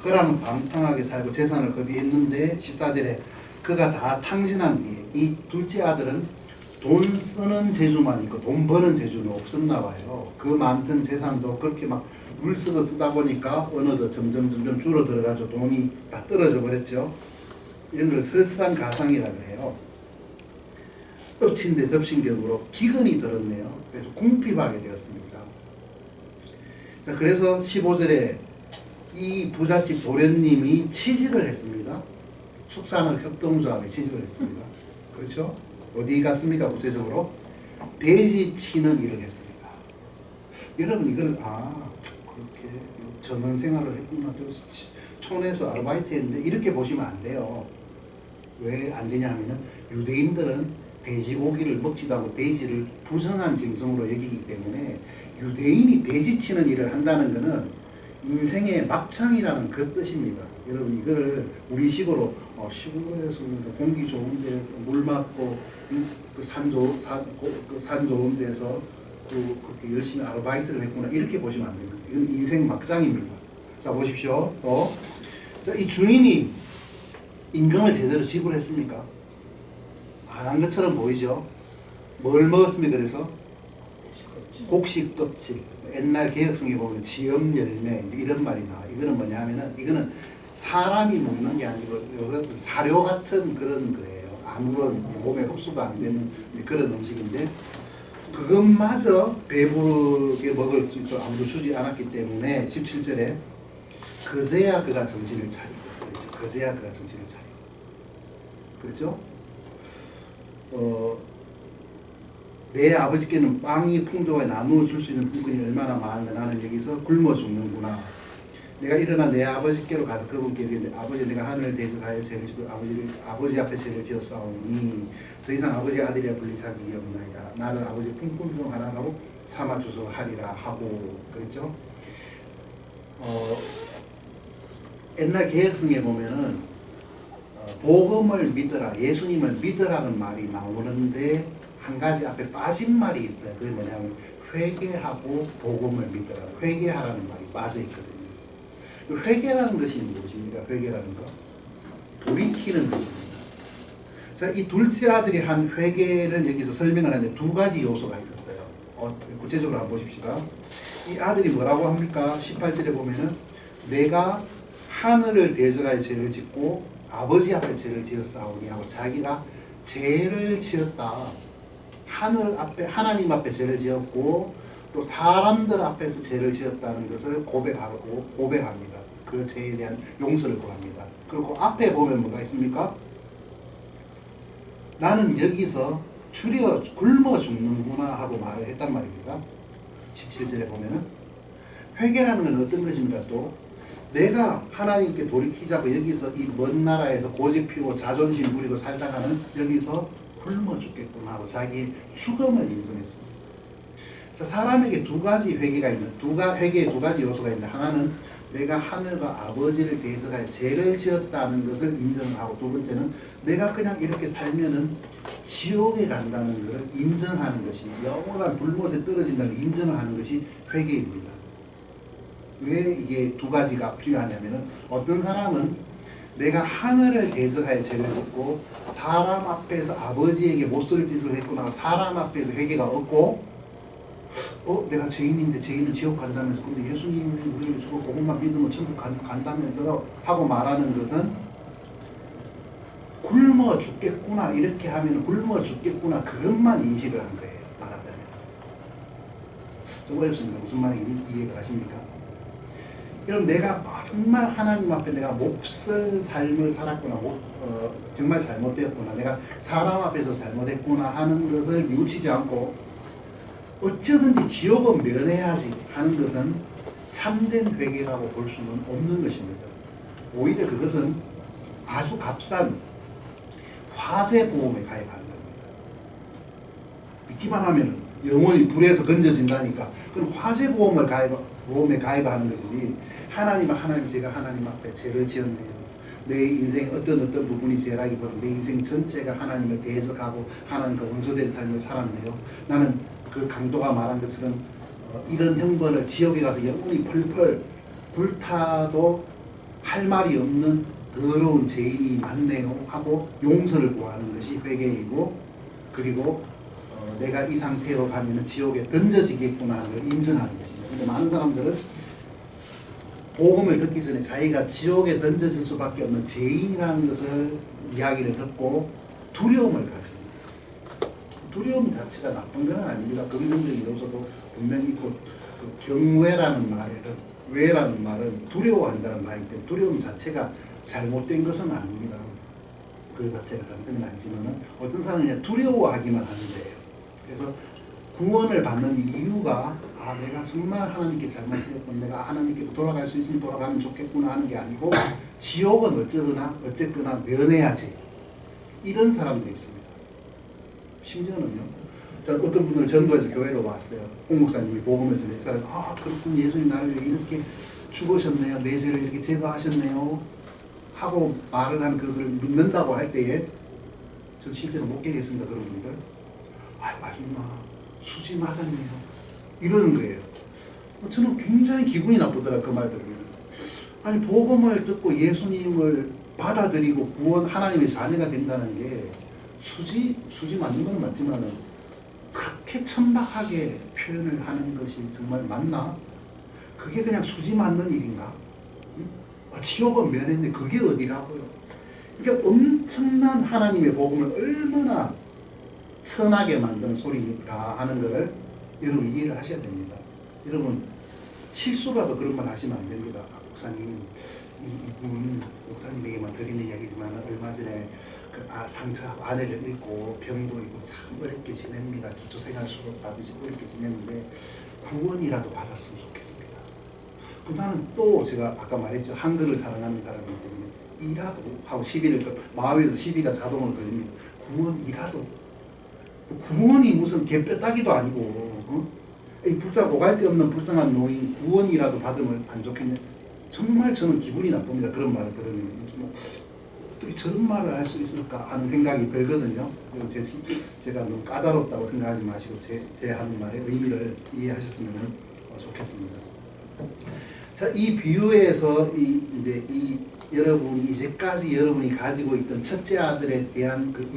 그라면 방탕하게 살고 재산을 거비했는데 14절에 그가 다 탕진한 뒤에 이 둘째 아들은 돈 쓰는 재주만 있고 돈 버는 재주는 없었나 봐요. 그 많던 재산도 그렇게 막 물쓰듯 쓰다 보니까 어느덧 점점 줄어들어가지고 돈이 다 떨어져 버렸죠. 이런 걸 설상가상이라 그래요. 엎친 데 덮친 격으로 기근이 들었네요. 그래서 궁핍하게 되었습니다. 자, 그래서 15절에 이 부잣집 도련님이 취직을 했습니다. 축산업 협동조합에 취직을 했습니다. 그렇죠? 어디 갔습니까? 구체적으로 돼지 치는 일을 했습니다. 여러분 이걸 그렇게 전원 생활을 했구나. 촌에서 아르바이트 했는데 이렇게 보시면 안 돼요. 왜 안 되냐 하면은 유대인들은 돼지고기를 먹지도 않고 돼지를 부정한 짐승으로 여기기 때문에 유대인이 돼지 치는 일을 한다는 것은 인생의 막장이라는 그 뜻입니다. 여러분 이거를 우리식으로 시골에서 공기 좋은데 물 맞고 산 좋은 데서 그렇게 열심히 아르바이트를 했구나 이렇게 보시면 안 됩니다. 이건 인생 막장입니다. 자 보십시오. 또 이 주인이 임금을 제대로 지불했습니까? 안 한 것처럼 보이죠? 뭘 먹었습니까? 그래서 곡식 껍질. 옛날 개혁성에 보면 지엄 열매 이런 말이 나와. 이거는 뭐냐 하면은 이거는 사람이 먹는 게 아니고 요새 사료 같은 그런 거예요. 아무런 몸에 흡수도 안 되는 그런 음식인데 그것마저 배부르게 먹을 수 아무도 주지 않았기 때문에 17절에 그제야 그가 정신을 차리고 그렇죠. 그제야 그가 정신을 차리고 그렇죠? 내 아버지께는 빵이 풍족하게 나누어 줄 수 있는 품꾼이 얼마나 많은가 나는 여기서 굶어 죽는구나. 내가 일어나 내 아버지께로 가서 그분께 이르되 아버지 내가 하늘을 대적하여 죄를 짓고 아버지 앞에 죄를 지었사오니 더 이상 아버지의 아들이라 불릴 자격이 없나이다. 나를 아버지 품꾼 중 하나라고 삼아 주소 하리라 하고 그랬죠. 옛날 개혁성에 보면은 복음을 믿으라 예수님을 믿으라는 말이 나오는데 한 가지 앞에 빠진 말이 있어요. 그게 뭐냐면 회개하고 복음을 믿으라. 회개하라는 말이 빠져 있거든요. 회개라는 것이 무엇입니까? 회개라는 거? 돌이키는 것입니다. 자, 이 둘째 아들이 한 회개를 여기서 설명을 하는데 두 가지 요소가 있었어요. 구체적으로 한번 보십시다. 이 아들이 뭐라고 합니까? 18절에 보면은 내가 하늘을 대적하여 죄를 짓고 아버지 앞에 죄를 지었사오니 하고 자기가 죄를 지었다. 하늘 앞에 하나님 앞에 죄를 지었고 또 사람들 앞에서 죄를 지었다는 것을 고백합니다. 그 죄에 대한 용서를 구합니다. 그리고 앞에 보면 뭐가 있습니까? 나는 여기서 굶어 죽는구나 하고 말을 했단 말입니다. 17절에 보면은 회개라는 건 어떤 것입니까? 또 내가 하나님께 돌이키자고 여기서 이 먼 나라에서 고집 피우고 자존심 부리고 살다가는 여기서 굶어 죽겠구나 하고 자기의 죽음을 인정했습니다. 그래서 사람에게 두 가지 회개가 있는, 회개의 두 가지 요소가 있는데, 하나는 내가 하늘과 아버지를 대적하여 죄를 지었다는 것을 인정하고, 두 번째는 내가 그냥 이렇게 살면은 지옥에 간다는 것을 인정하는 것이, 영원한 불못에 떨어진다는 걸 인정하는 것이 회개입니다. 왜 이게 두 가지가 필요하냐면은, 어떤 사람은 내가 하늘을 대적하여 죄를 짓고 사람 앞에서 아버지에게 못쓸 짓을 했구나, 사람 앞에서 회개가 없고, 내가 죄인인데 죄인은 지옥 간다면서, 근데 예수님이 우리를 주고 그것만 믿으면 천국 간다면서 하고 말하는 것은 굶어 죽겠구나, 이렇게 하면 굶어 죽겠구나, 그것만 인식을 한 거예요. 말하자면 좀 어렵습니다. 무슨 말인지 이해가 가십니까? 여러분, 내가 정말 하나님 앞에 내가 몹쓸 삶을 살았구나, 정말 잘못되었구나, 내가 사람 앞에서 잘못했구나 하는 것을 뉘우치지 않고 어쩌든지 지옥은 면해야지 하는 것은 참된 회개라고 볼 수는 없는 것입니다. 오히려 그것은 아주 값싼 화재보험에 가입하는 겁니다. 믿기만 하면 영원히 불에서 건져진다니까, 그건 화재보험에 가입하는 것이지, 제가 하나님 앞에 죄를 지었네요, 내 인생 어떤 부분이 죄라기보다 내 인생 전체가 하나님을 대적하고 하나님과 원수된 삶을 살았네요, 나는 그 강도가 말한 것처럼 이런 형벌을 지옥에 가서 영원히 펄펄 불타도 할 말이 없는 더러운 죄인이 많네요 하고 용서를 구하는 것이 회개이고, 그리고 내가 이 상태로 가면 지옥에 던져지겠구나 하는 걸 인정하는 것입니다. 근데 많은 사람들은 복음을 듣기 전에 자기가 지옥에 던져질 수밖에 없는 죄인이라는 것을 이야기를 듣고 두려움을 가집니다. 두려움 자체가 나쁜 건 아닙니다. 긍정적인 요소도 분명히 있고, 경외라는 외라는 말은 두려워한다는 말이기 때문에 두려움 자체가 잘못된 것은 아닙니다. 그 자체가 잘못된 건 아니지만 어떤 사람은 그냥 두려워하기만 하는 거예요. 그래서 구원을 받는 이유가 내가 정말 하나님께 잘못했고 내가 하나님께 돌아갈 수 있으면 돌아가면 좋겠구나 하는 게 아니고, 지옥은 어쨌거나 면해야지, 이런 사람들이 있습니다. 심지어는요, 어떤 분들 전도해서 교회로 왔어요. 홍 목사님이 복음을 전해, 이 사람이 그렇군, 예수님 나를 이렇게 죽으셨네요, 내 죄를 이렇게 제거하셨네요 하고 말을 한 것을 믿는다고 할 때에 전 실제로 못 깨겠습니다. 그런 분들 맞구나, 수지 맞았네요 이러는 거예요. 저는 굉장히 기분이 나쁘더라, 그 말 들으면. 아니, 복음을 듣고 예수님을 받아들이고 구원, 하나님의 자녀가 된다는 게 수지 맞는 건 맞지만 그렇게 천박하게 표현을 하는 것이 정말 맞나? 그게 그냥 수지 맞는 일인가? 지옥은 면했는데 그게 어디라고요? 그러니까 엄청난 하나님의 복음을 얼마나 천하게 만드는 소리인가 하는 것을 여러분 이해를 하셔야 됩니다. 여러분 실수라도 그런 말 하시면 안 됩니다. 목사님, 이분 목사님에게만 드리는 이야기지만 얼마 전에 상처하고 아내를 잃고 병도 있고 참 어렵게 지냅니다. 기초생활 수급 받으시 어렵게 지냈는데 구원이라도 받았으면 좋겠습니다. 나는 또 제가 아까 말했죠, 한글을 사랑하는 사람이기 때문에 이라도 하고 마음에서 시비가 자동으로 걸립니다. 구원이 무슨 개뼈따기도 아니고, 이 고갈 데 없는 불쌍한 노인 구원이라도 받으면 안 좋겠네. 정말 저는 기분이 나쁩니다. 그런 말을 들으면 어떻게 저런 말을 할 수 있을까 하는 생각이 들거든요. 제가 너무 까다롭다고 생각하지 마시고 제 하는 말의 의미를 이해하셨으면 좋겠습니다. 자, 이 비유에서 이제까지 여러분이 가지고 있던 첫째 아들에 대한 그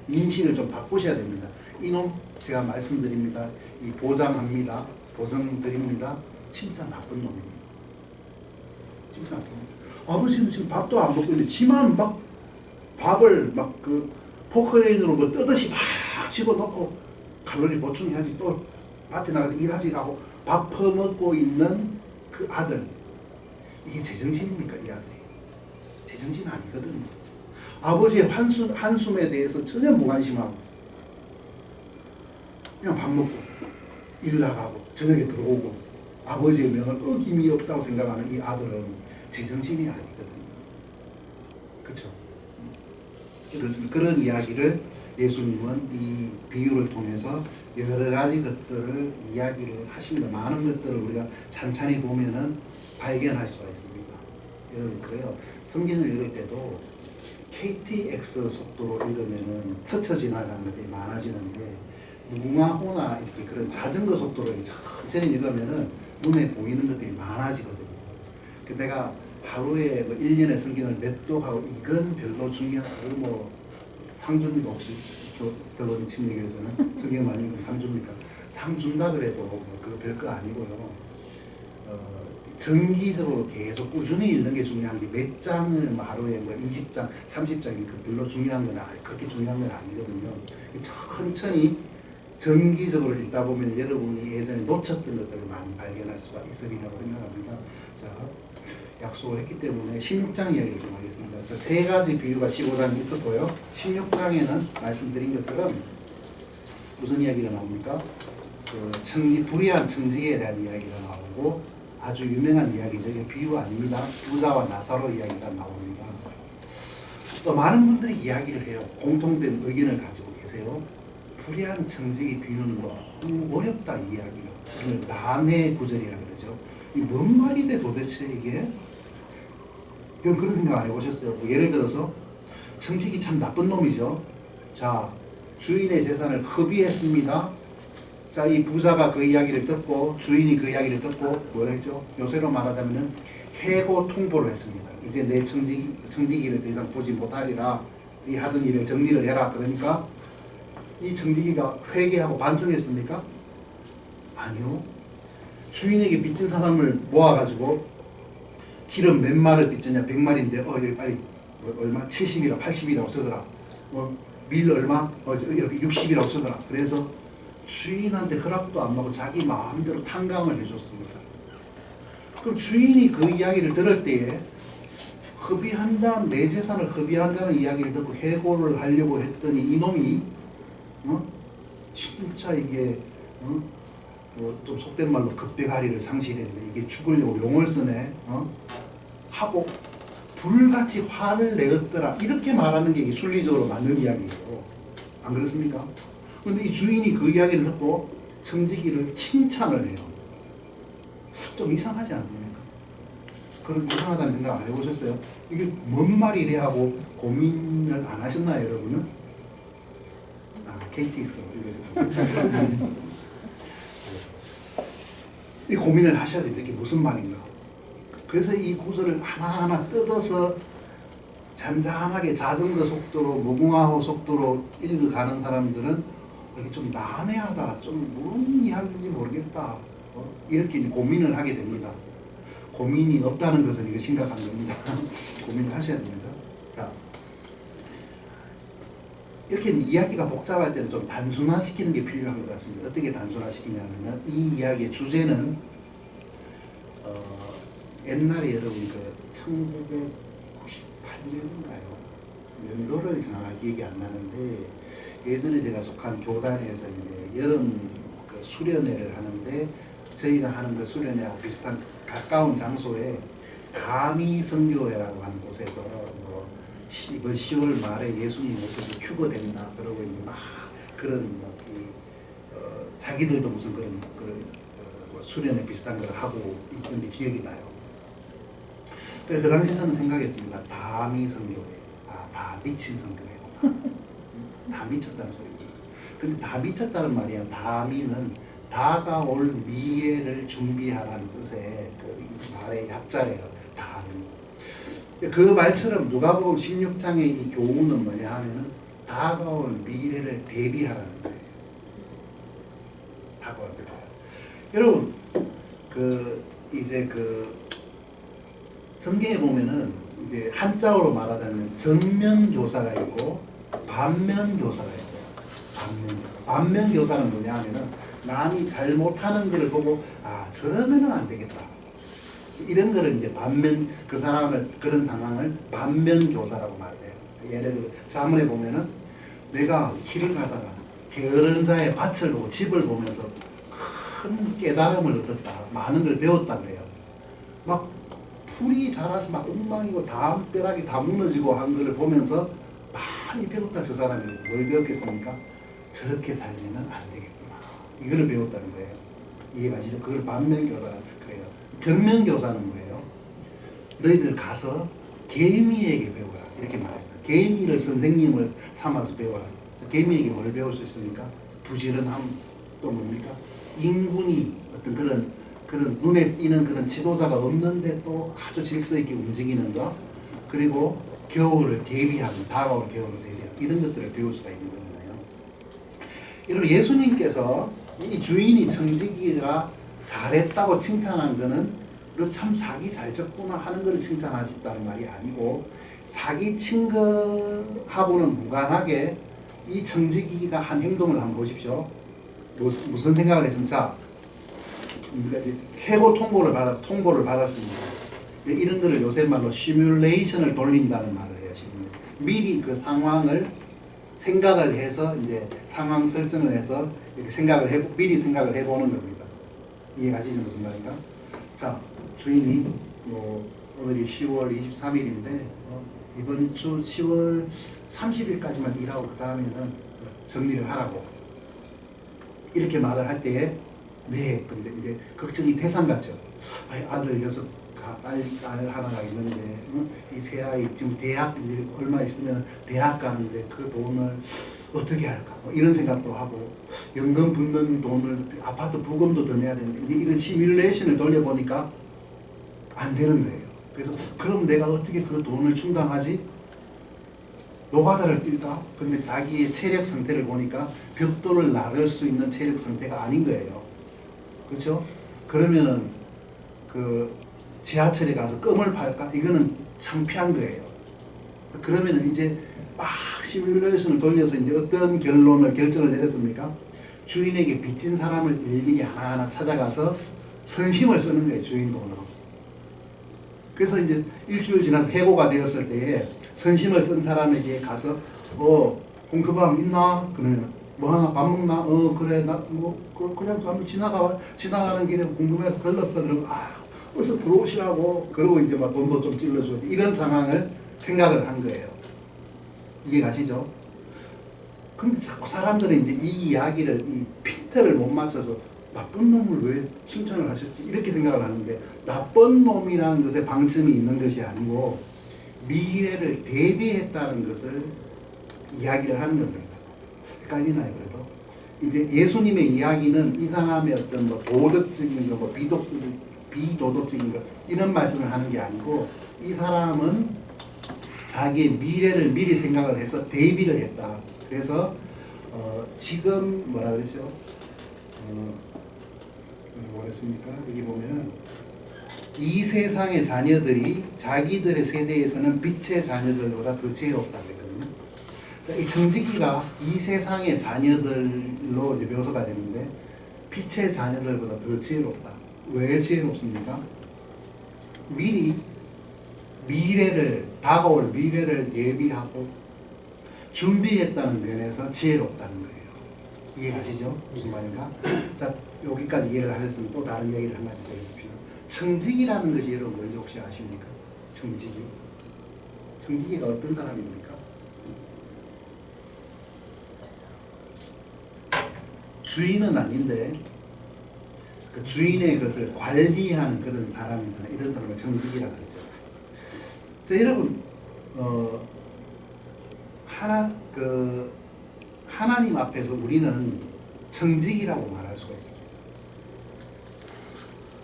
인식을 좀 바꾸셔야 됩니다. 이놈 제가 말씀드립니다. 보장드립니다. 진짜 나쁜 놈입니다. 진짜 나쁜 놈입니다. 아버지는 지금 밥도 안 먹고 있는데 지만 막 밥을 포크레인으로 뜨듯이 막 집어넣고 칼로리 보충해야지, 또 밭에 나가서 일하지 가고 밥 퍼먹고 있는 그 아들, 이게 제정신입니까? 이 아들이 제정신 아니거든요. 아버지의 한숨에 대해서 전혀 무관심하고 그냥 밥 먹고 일 나가고 저녁에 들어오고 아버지의 명을 어김이 없다고 생각하는 이 아들은 제정신이 아니거든요. 그렇죠? 그런 이야기를 예수님은 이 비유를 통해서 여러 가지 것들을 이야기를 하십니다. 많은 것들을 우리가 찬찬히 보면은 발견할 수가 있습니다. 여러분 그래요. 성경을 읽을 때도 KTX 속도로 읽으면은 스쳐 지나가는 것들이 많아지는데 무궁화호나 이렇게 그런 자전거 속도로 이렇게 천천히 읽으면은 눈에 보이는 것들이 많아지거든요. 내가 하루에 뭐 1년의 성경을 몇 독하고 이건 별로 중요한 뭐 상줍니까 혹시 교원 침례교에서는 성경 많이 읽으면 상줍니까? 상 준다 그래도 뭐 그거 별거 아니고요. 정기적으로 계속 꾸준히 읽는 게 중요한 게 몇 장을 뭐 하루에 뭐 20장, 30장이 별로 중요한 건 그렇게 중요한 건 아니거든요. 천천히 정기적으로 읽다 보면 여러분이 예전에 놓쳤던 것들을 많이 발견할 수가 있으리라고 생각합니다. 자, 약속을 했기 때문에 16장 이야기를 좀 하겠습니다. 자, 세 가지 비유가 15장에 있었고요. 16장에는 말씀드린 것처럼 무슨 이야기가 나옵니까? 불의한 청지기에 대한 이야기가 나오고 아주 유명한 이야기죠. 이게 비유 아닙니다. 부자와 나사로 이야기가 나옵니다. 또 많은 분들이 이야기를 해요. 공통된 의견을 가지고 계세요. 불의한 청지기 비유는 너무 어렵다 이 이야기가. 난해 구절이라 그러죠. 이 뭔 말이 돼 도대체 이게? 여러분 그런 생각 안 해보셨어요? 뭐 예를 들어서 청지기 참 나쁜 놈이죠. 자, 주인의 재산을 흡의했습니다. 자, 이 부자가 그 이야기를 듣고 주인이 그 이야기를 듣고 뭐라 했죠? 요새로 말하자면은 해고 통보를 했습니다. 이제 내 청지기를 더 이상 보지 못하리라. 이 하던 일을 정리를 해라. 그러니까 이 청지기가 회개하고 반성했습니까? 아니요. 주인에게 빚진 사람을 모아가지고 기름 몇 마를 빚졌냐? 100마리인데 여기 빨리 얼마? 70이라 80이라고 쓰더라. 밀 얼마? 여기 60이라고 쓰더라. 그래서 주인한테 허락도 안 받고 자기 마음대로 탕감을 해줬습니다. 그럼 주인이 그 이야기를 들을 때에 내 재산을 흡의한다는 이야기를 듣고 해고를 하려고 했더니 이놈이 진짜 이게 좀 속된 말로 급대가리를 상실했네. 이게 죽으려고 용을 쓰네. 하고 불같이 화를 내었더라. 이렇게 말하는 게 순리적으로 맞는 이야기예요. 안 그렇습니까? 그런데 이 주인이 그 이야기를 듣고 청지기를 칭찬을 해요. 좀 이상하지 않습니까? 그런 이상하다는 생각 안 해보셨어요? 이게 뭔 말이래 하고 고민을 안 하셨나요, 여러분은? KTX. 이 고민을 하셔야 됩니다. 이게 무슨 말인가? 그래서 이 구절을 하나하나 뜯어서 잔잔하게 자전거 속도로 무궁화호 속도로 읽어가는 사람들은 이게 좀 난해하다, 좀 뭔 이야기인지 모르겠다, 이렇게 고민을 하게 됩니다. 고민이 없다는 것은 이거 심각한 겁니다. 고민을 하셔야 됩니다. 자, 이렇게 이야기가 복잡할 때는 좀 단순화시키는 게 필요한 것 같습니다. 어떻게 단순화시키냐면 이 이야기의 주제는 옛날에 여러분 그 1998년인가요? 연도를 정확하게 기억이 안 나는데 예전에 제가 속한 교단에서 이제 여름 그 수련회를 하는데 저희가 하는 그 수련회하고 비슷한 가까운 장소에 다미 선교회라고 하는 곳에서 뭐 이번 10월 말에 예수님 오셔서 휴거된다 그러고 이제 막 그런 자기들도 무슨 그런 수련회 비슷한 걸 하고 있는데 기억이 나요. 그래서 그 당시에 저는 생각했습니다. 다미 선교회, 다 미친 선교회구나. 다 미쳤다는 소리입니다. 근데 다 미쳤다는 말이야. 다미는 다가올 미래를 준비하라는 뜻의 그 말의 약자래요. 다미. 그 말처럼 누가복음 16장의 이 교훈은 뭐냐 하면은 다가올 미래를 대비하라는 거예요. 다가올 미래. 여러분, 이제 성경에 보면은 이제 한자어로 말하자면 정면교사가 있고 반면교사가 있어요. 반면교사는 뭐냐 하면은 남이 잘못하는 것을 보고 저러면은 안 되겠다. 이런 거를 이제 그런 상황을 반면교사라고 말해요. 예를 들어 자문에 보면은 내가 길을 가다가 게으른 자의 밭을 보고 집을 보면서 큰 깨달음을 얻었다. 많은 걸 배웠다 그래요. 막 풀이 자라서 막 엉망이고 담벼락이 다 무너지고 한 걸 보면서 많이 배웠다. 저 사람이 뭘 배웠겠습니까? 저렇게 살면은 안 되겠구나. 이거를 배웠다는 거예요. 이해가시죠? 그걸 반면교사라 그래요. 전면교사는 뭐예요? 너희들 가서 개미에게 배워라. 이렇게 말했어요. 개미를 선생님을 삼아서 배워라. 개미에게 뭘 배울 수 있습니까? 부지런함, 또 뭡니까? 인군이 어떤 그런 눈에 띄는 그런 지도자가 없는데 또 아주 질서 있게 움직이는 것, 그리고 겨울을 대비하는, 다가올 겨울을 대비하는 이런 것들을 배울 수가 있는 거잖아요. 여러분, 예수님께서 이 주인이 청지기가 잘했다고 칭찬한 거는 너 참 사기 잘 쳤구나 하는 걸 칭찬하셨다는 말이 아니고, 사기 친 거하고는 무관하게 이 청지기가 한 행동을 한번 보십시오. 무슨 생각을 했으면, 자, 해고 통보를 받았습니다. 이런 거를 요새 말로 시뮬레이션을 돌린다는 말을 해요. 미리 그 상황을 생각을 해서 이제 상황 설정을 해서 이렇게 미리 생각을 해보는 겁니다. 이해가시죠? 무슨 말인가? 자, 주인이 오늘이 10월 23일인데 이번 주 10월 30일까지만 일하고 그 다음에는 정리를 하라고 이렇게 말을 할 때에 네, 근데 이제 걱정이 태산같죠. 아들 6, 딸 하나가 있는데 이 세 아이 지금 대학 이제 얼마 있으면 대학 가는데 그 돈을 어떻게 할까? 이런 생각도 하고, 연금 붙는 돈을 아파트 부금도 더 내야 되는데 이런 시뮬레이션을 돌려보니까 안 되는 거예요. 그래서 그럼 내가 어떻게 그 돈을 충당하지? 노가다를 뛸까? 근데 자기의 체력 상태를 보니까 벽돌을 나를 수 있는 체력 상태가 아닌 거예요. 그렇죠? 그러면은 그 지하철에 가서 껌을 팔까? 이거는 창피한 거예요. 그러면은 이제 막 시뮬레이션을 돌려서 이제 어떤 결정을 내렸습니까? 주인에게 빚진 사람을 일일이 하나하나 찾아가서 선심을 쓰는 거예요. 주인 돈으로. 그래서 이제 일주일 지나서 해고가 되었을 때에 선심을 쓴 사람에게 가서 홍서방 있나? 그러면 뭐 하나 밥 먹나? 그래 나 그냥 한번 지나가는 길에 궁금해서 들렀어. 그러면 어서 들어오시라고. 그러고 이제 막 돈도 좀 찔러주고 이런 상황을 생각을 한 거예요. 이해 가시죠? 근데 자꾸 사람들은 이제 이 이야기를 이 핀트를 못 맞춰서 나쁜 놈을 왜 칭찬을 하셨지? 이렇게 생각을 하는데, 나쁜 놈이라는 것에 방침이 있는 것이 아니고 미래를 대비했다는 것을 이야기를 하는 겁니다. 헷갈리나요, 그래도? 이제 예수님의 이야기는 이 사람의 어떤 뭐 도덕적인 거, 뭐 비도덕적인 거, 이런 말씀을 하는 게 아니고, 이 사람은 자기의 미래를 미리 생각을 해서 대비를 했다. 그래서 지금 뭐라 그러죠? 뭐랬습니까? 여기 보면은 이 세상의 자녀들이 자기들의 세대에서는 빛의 자녀들보다 더 지혜롭다 그랬거든요. 자, 이 청지기가 이 세상의 자녀들로 이제 묘사가 되는데, 빛의 자녀들보다 더 지혜롭다. 왜 지혜롭습니까? 다가올 미래를 예비하고 준비했다는 면에서 지혜롭다는 거예요. 이해가시죠? 무슨 말인가? 자, 여기까지 이해를 하셨으면 또 다른 얘기를 한 가지 더 해주십시오. 청지기라는 것이 여러분 뭔지 혹시 아십니까? 청지기. 청지기가 어떤 사람입니까? 주인은 아닌데 그 주인의 것을 관리하는 그런 사람이잖아요. 이런 사람을 청지기라 그러죠. 자, 여러분, 하나님 앞에서 우리는 청지기라고 말할 수가 있습니다.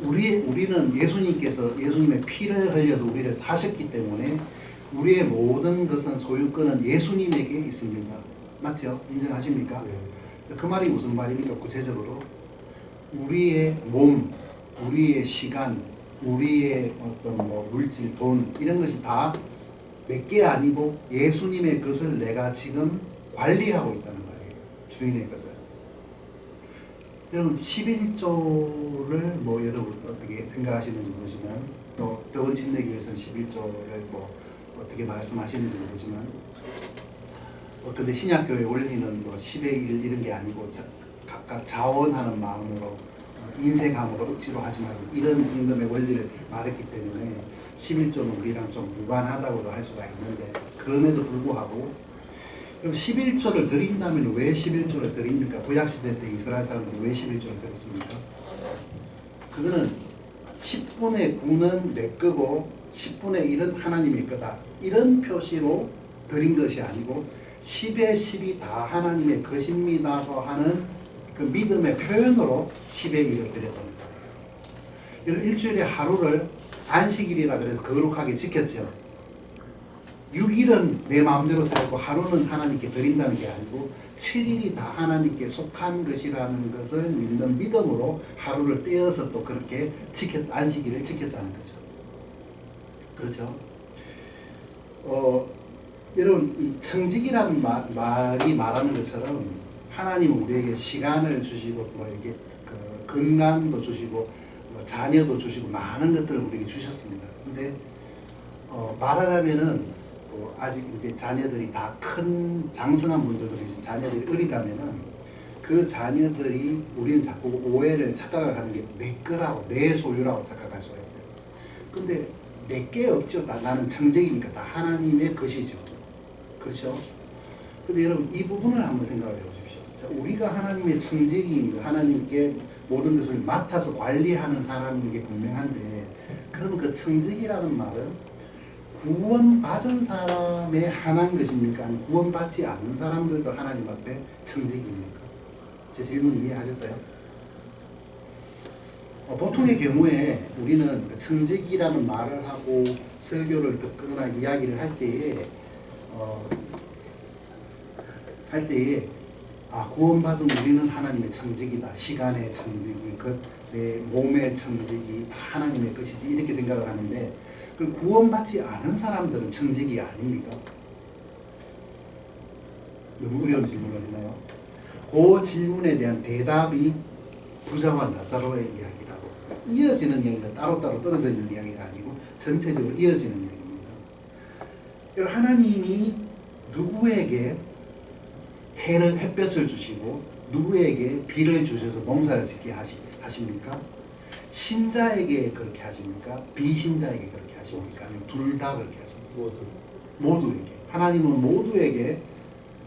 우리는 예수님의 피를 흘려서 우리를 사셨기 때문에 우리의 모든 것은 소유권은 예수님에게 있습니다. 맞죠? 인정하십니까? 네. 그 말이 무슨 말입니까? 구체적으로 우리의 몸, 우리의 시간, 우리의 어떤 뭐 물질, 돈 이런 것이 다 내게 아니고 예수님의 것을 내가 지금 관리하고 있다는 말이에요. 주인의 것을. 여러분 11조를 뭐 여러분 어떻게 생각하시는지 보시면, 또 더운 침례교회에서는 11조를 뭐 어떻게 말씀하시는지 모르지만 근데 신약교회 원리는 뭐 10의 1 이런 게 아니고 각각 자원하는 마음으로 인색함으로 억지로 하지 말고 이런 임금의 원리를 말했기 때문에 11조는 우리랑 좀 무관하다고도 할 수가 있는데 그럼에도 불구하고 그럼 11조를 드린다면 왜 11조를 드립니까? 구약시대 때 이스라엘 사람들이 왜 11조를 드렸습니까? 그거는 10분의 9는 내 거고 10분의 1은 하나님의 거다. 이런 표시로 드린 것이 아니고 10의 10이 다 하나님의 것입니다고 하는 그 믿음의 표현으로 10의 1을 드렸던 거예요. 이런 일주일에 하루를 안식일이라 그래서 거룩하게 지켰죠. 6일은 내 마음대로 살고 하루는 하나님께 드린다는 게 아니고 7일이 다 하나님께 속한 것이라는 것을 믿는 믿음으로 하루를 떼어서 또 그렇게 안식일을 지켰다는 거죠. 그렇죠? 여러분 이 청직이라는 말이 말하는 것처럼 하나님은 우리에게 시간을 주시고 뭐 이렇게 건강도 주시고 뭐 자녀도 주시고 많은 것들을 우리에게 주셨습니다. 근데 말하자면은 아직 이제 자녀들이 다 큰 장성한 분들도 계신 자녀들이 어리다면은 그 자녀들이 우리는 자꾸 오해를 착각하는 게 내 거라고 내 소유라고 착각할 수가 있어요. 근데 내 게 없죠. 나는 청직이니까 다 하나님의 것이죠. 그렇죠? 근데 여러분 이 부분을 한번 생각해 보십시오. 자, 우리가 하나님의 청직인 거, 하나님께 모든 것을 맡아서 관리하는 사람인 게 분명한데 그러면 그 청직이라는 말은 구원받은 사람에 한한 것입니까? 아니면 구원받지 않는 사람들도 하나님 앞에 청직입니까? 제 질문 이해하셨어요? 보통의 경우에 우리는 청직이라는 말을 하고 설교를 듣거나 이야기를 할 때에 구원받은 우리는 하나님의 청직이다. 시간의 청직이, 내 몸의 청직이 다 하나님의 것이지 이렇게 생각을 하는데 그럼 구원받지 않은 사람들은 청직이 아닙니까? 너무 어려운 질문을 했나요? 그 질문에 대한 대답이 부자와 나사로의 이야기라고 이어지는 이야기가 따로따로 떨어져 있는 이야기가 아니고 전체적으로 이어지는 이야기입니다. 여러분 하나님이 누구에게 햇볕을 주시고 누구에게 비를 주셔서 농사를 짓게 하십니까? 신자에게 그렇게 하십니까? 비신자에게 그렇게 하십니까? 아니면 둘 다 그렇게 하십니까? 모두에게. 하나님은 모두에게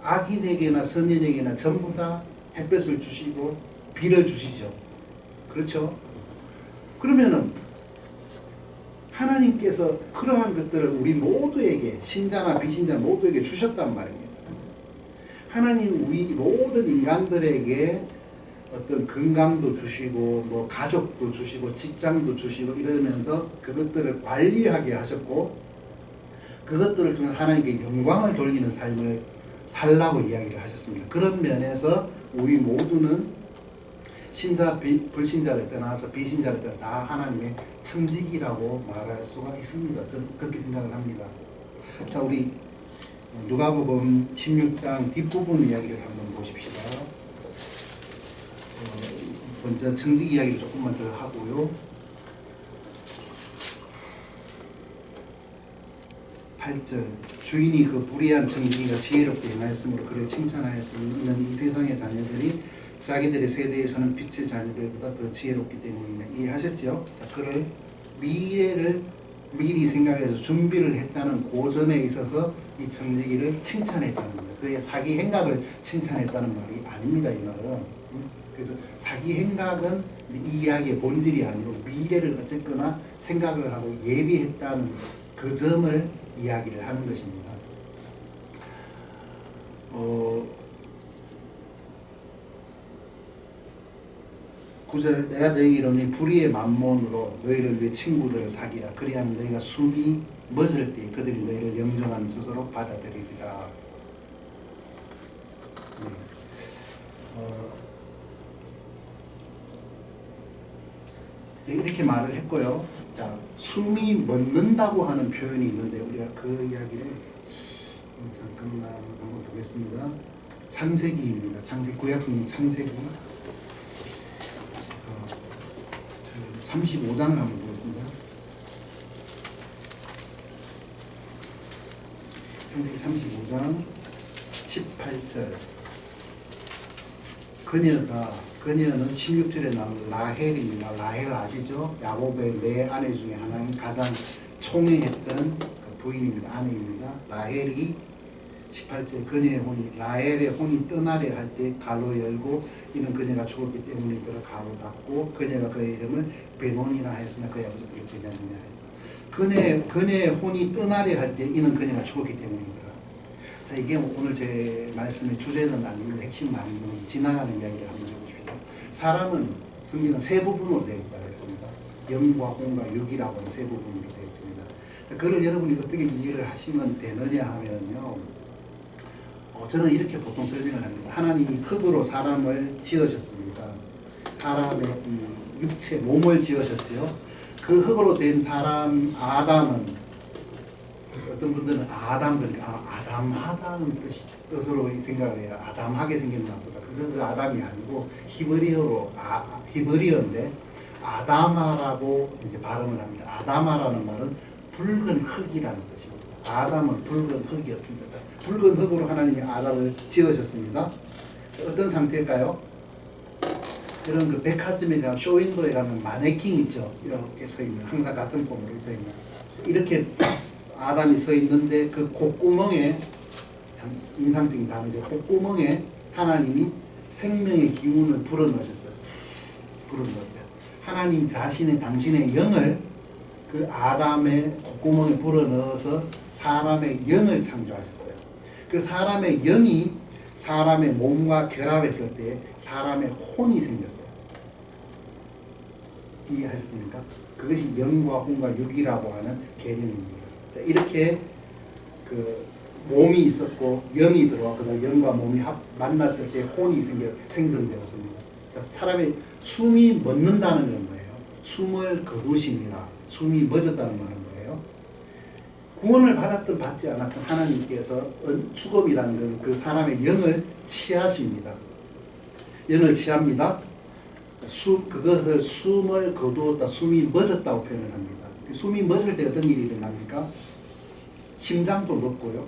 악인에게나 선인에게나 전부 다 햇볕을 주시고 비를 주시죠. 그렇죠? 그러면은 하나님께서 그러한 것들을 우리 모두에게 신자나 비신자 모두에게 주셨단 말입니다. 하나님 우리 모든 인간들에게 어떤 건강도 주시고 뭐 가족도 주시고 직장도 주시고 이러면서 그것들을 관리하게 하셨고 그것들을 통해 하나님께 영광을 돌리는 삶을 살라고 이야기를 하셨습니다. 그런 면에서 우리 모두는 신자 불신자를 떠나서 비신자를 떠나 다 하나님의 청직이라고 말할 수가 있습니다. 저는 그렇게 생각을 합니다. 자, 우리 누가복음 16장 뒷부분 이야기를 한번 보십시다. 먼저 청직 이야기를 조금만 더 하고요. 8절 주인이 그 불의한 청지기가 지혜롭게 행하였으므로 그를 칭찬하였으니 이는 이 세상의 자녀들이 자기들의 세대에서는 빛의 자녀들보다 더 지혜롭기 때문이다. 이해하셨죠? 자, 그를 미래를 미리 생각해서 준비를 했다는 고점에 있어서 이 청지기를 칭찬했다는 거예요. 그의 사기 행각을 칭찬했다는 말이 아닙니다. 이 말은. 그래서 사기 행각은 이 이야기의 본질이 아니고 미래를 어쨌거나 생각을 하고 예비했다는 그 점을 이야기를 하는 것입니다. 9절 내가 너희에게 이르노니 불의의 만몬으로 너희를 위해 친구들을 사귀라. 그리하면 너희가 숨이 멎을 때 그들이 너희를 영존하는 것으로 받아들이리라. 이렇게 말을 했고요. 자, 숨이 멎는다고 하는 표현이 있는데 우리가 그 이야기를 잠깐만 한번 보겠습니다. 창세기입니다. 구약성경 창세기 35장을 한번 보겠습니다. 창세기 35장 18절. 그녀는 16절에 나온 라헬입니다. 라헬 아시죠? 야곱의 네 아내 중에 하나인 가장 총애했던 부인입니다. 아내입니다. 라헬이 18절 그녀의 혼이 라헬의 혼이 떠나려 할 때 가로 열고 이는 그녀가 죽었기 때문이더라 가로 닫고 그녀가 그의 이름을 베논이라 했으나 그의 아버지 베냐민이라 했다. 그녀의 혼이 떠나려 할 때 이는 그녀가 죽었기 때문이더라. 자, 이게 오늘 제 말씀의 주제는 아니고 핵심 아니고 지나가는 이야기를 한번 해보십시오. 사람은 성경은 세 부분으로 되어 있다고 했습니다. 영과 혼과 육이라고 하는 세 부분으로 되어 있습니다. 그걸 여러분이 어떻게 이해를 하시면 되느냐 하면요. 저는 이렇게 보통 설명을 합니다. 하나님이 흙으로 사람을 지으셨습니다. 사람의 이 육체, 몸을 지으셨죠. 그 흙으로 된 사람 아담은 어떤 분들은 아담하다는 뜻으로 생각을 해요. 아담하게 생겼나 보다. 그 아담이 아니고 히브리어인데 아다마라고 이제 발음을 합니다. 아다마라는 말은 붉은 흙이라는 뜻입니다. 아담은 붉은 흙이었습니다. 붉은 흙으로 하나님이 아담을 지으셨습니다. 어떤 상태일까요? 이런 그 백화점에 가면 쇼윈도에 가면 마네킹 있죠. 이렇게 서 있는 항상 같은 폼으로 서 있는 이렇게 아담이 서 있는데 그 콧구멍에 참 인상적인 단어죠. 콧구멍에 하나님이 생명의 기운을 불어넣으셨어요. 하나님 자신의 당신의 영을 그 아담의 콧구멍에 불어넣어서 사람의 영을 창조하셨어요. 그 사람의 영이 사람의 몸과 결합했을 때 사람의 혼이 생겼어요. 이해하셨습니까? 그것이 영과 혼과 육이라고 하는 개념입니다. 자, 이렇게 그 몸이 있었고 영이 들어와 그다음 영과 몸이 만났을 때 혼이 생성되었습니다. 자, 사람의 숨이 멎는다는 건 뭐예요? 숨을 거두심이라 숨이 멎었다는 말은 뭐예요? 구원을 받았든 받지 않았든 하나님께서 죽음이라는 건 그 사람의 영을 취하십니다. 영을 취합니다. 그것을 숨을 거두었다, 숨이 멎었다고 표현을 합니다. 숨이 멎을 때 어떤 일이 일어납니까? 심장도 멎고요.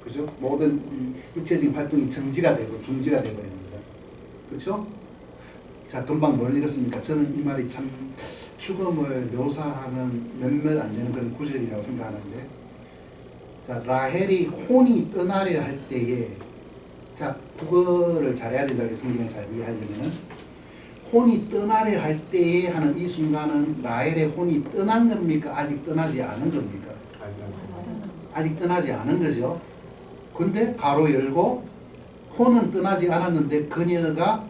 그죠? 모든 이 육체적인 활동이 정지가 되고 중지가 되어버립니다. 그렇죠? 자, 금방 뭘 읽었습니까? 저는 이 말이 참 죽음을 묘사하는 몇몇 안 되는 그런 구절이라고 생각하는데, 자, 라헬이 혼이 떠나려 할 때에, 자, 국어를 잘해야 된다고 성경을 잘 이해하려면은, 혼이 떠나려 할 때에 하는 이 순간은 라헬의 혼이 떠난 겁니까? 아직 떠나지 않은 겁니까? 아직 떠나지 않은 거죠. 근데 가로 열고 혼은 떠나지 않았는데 그녀가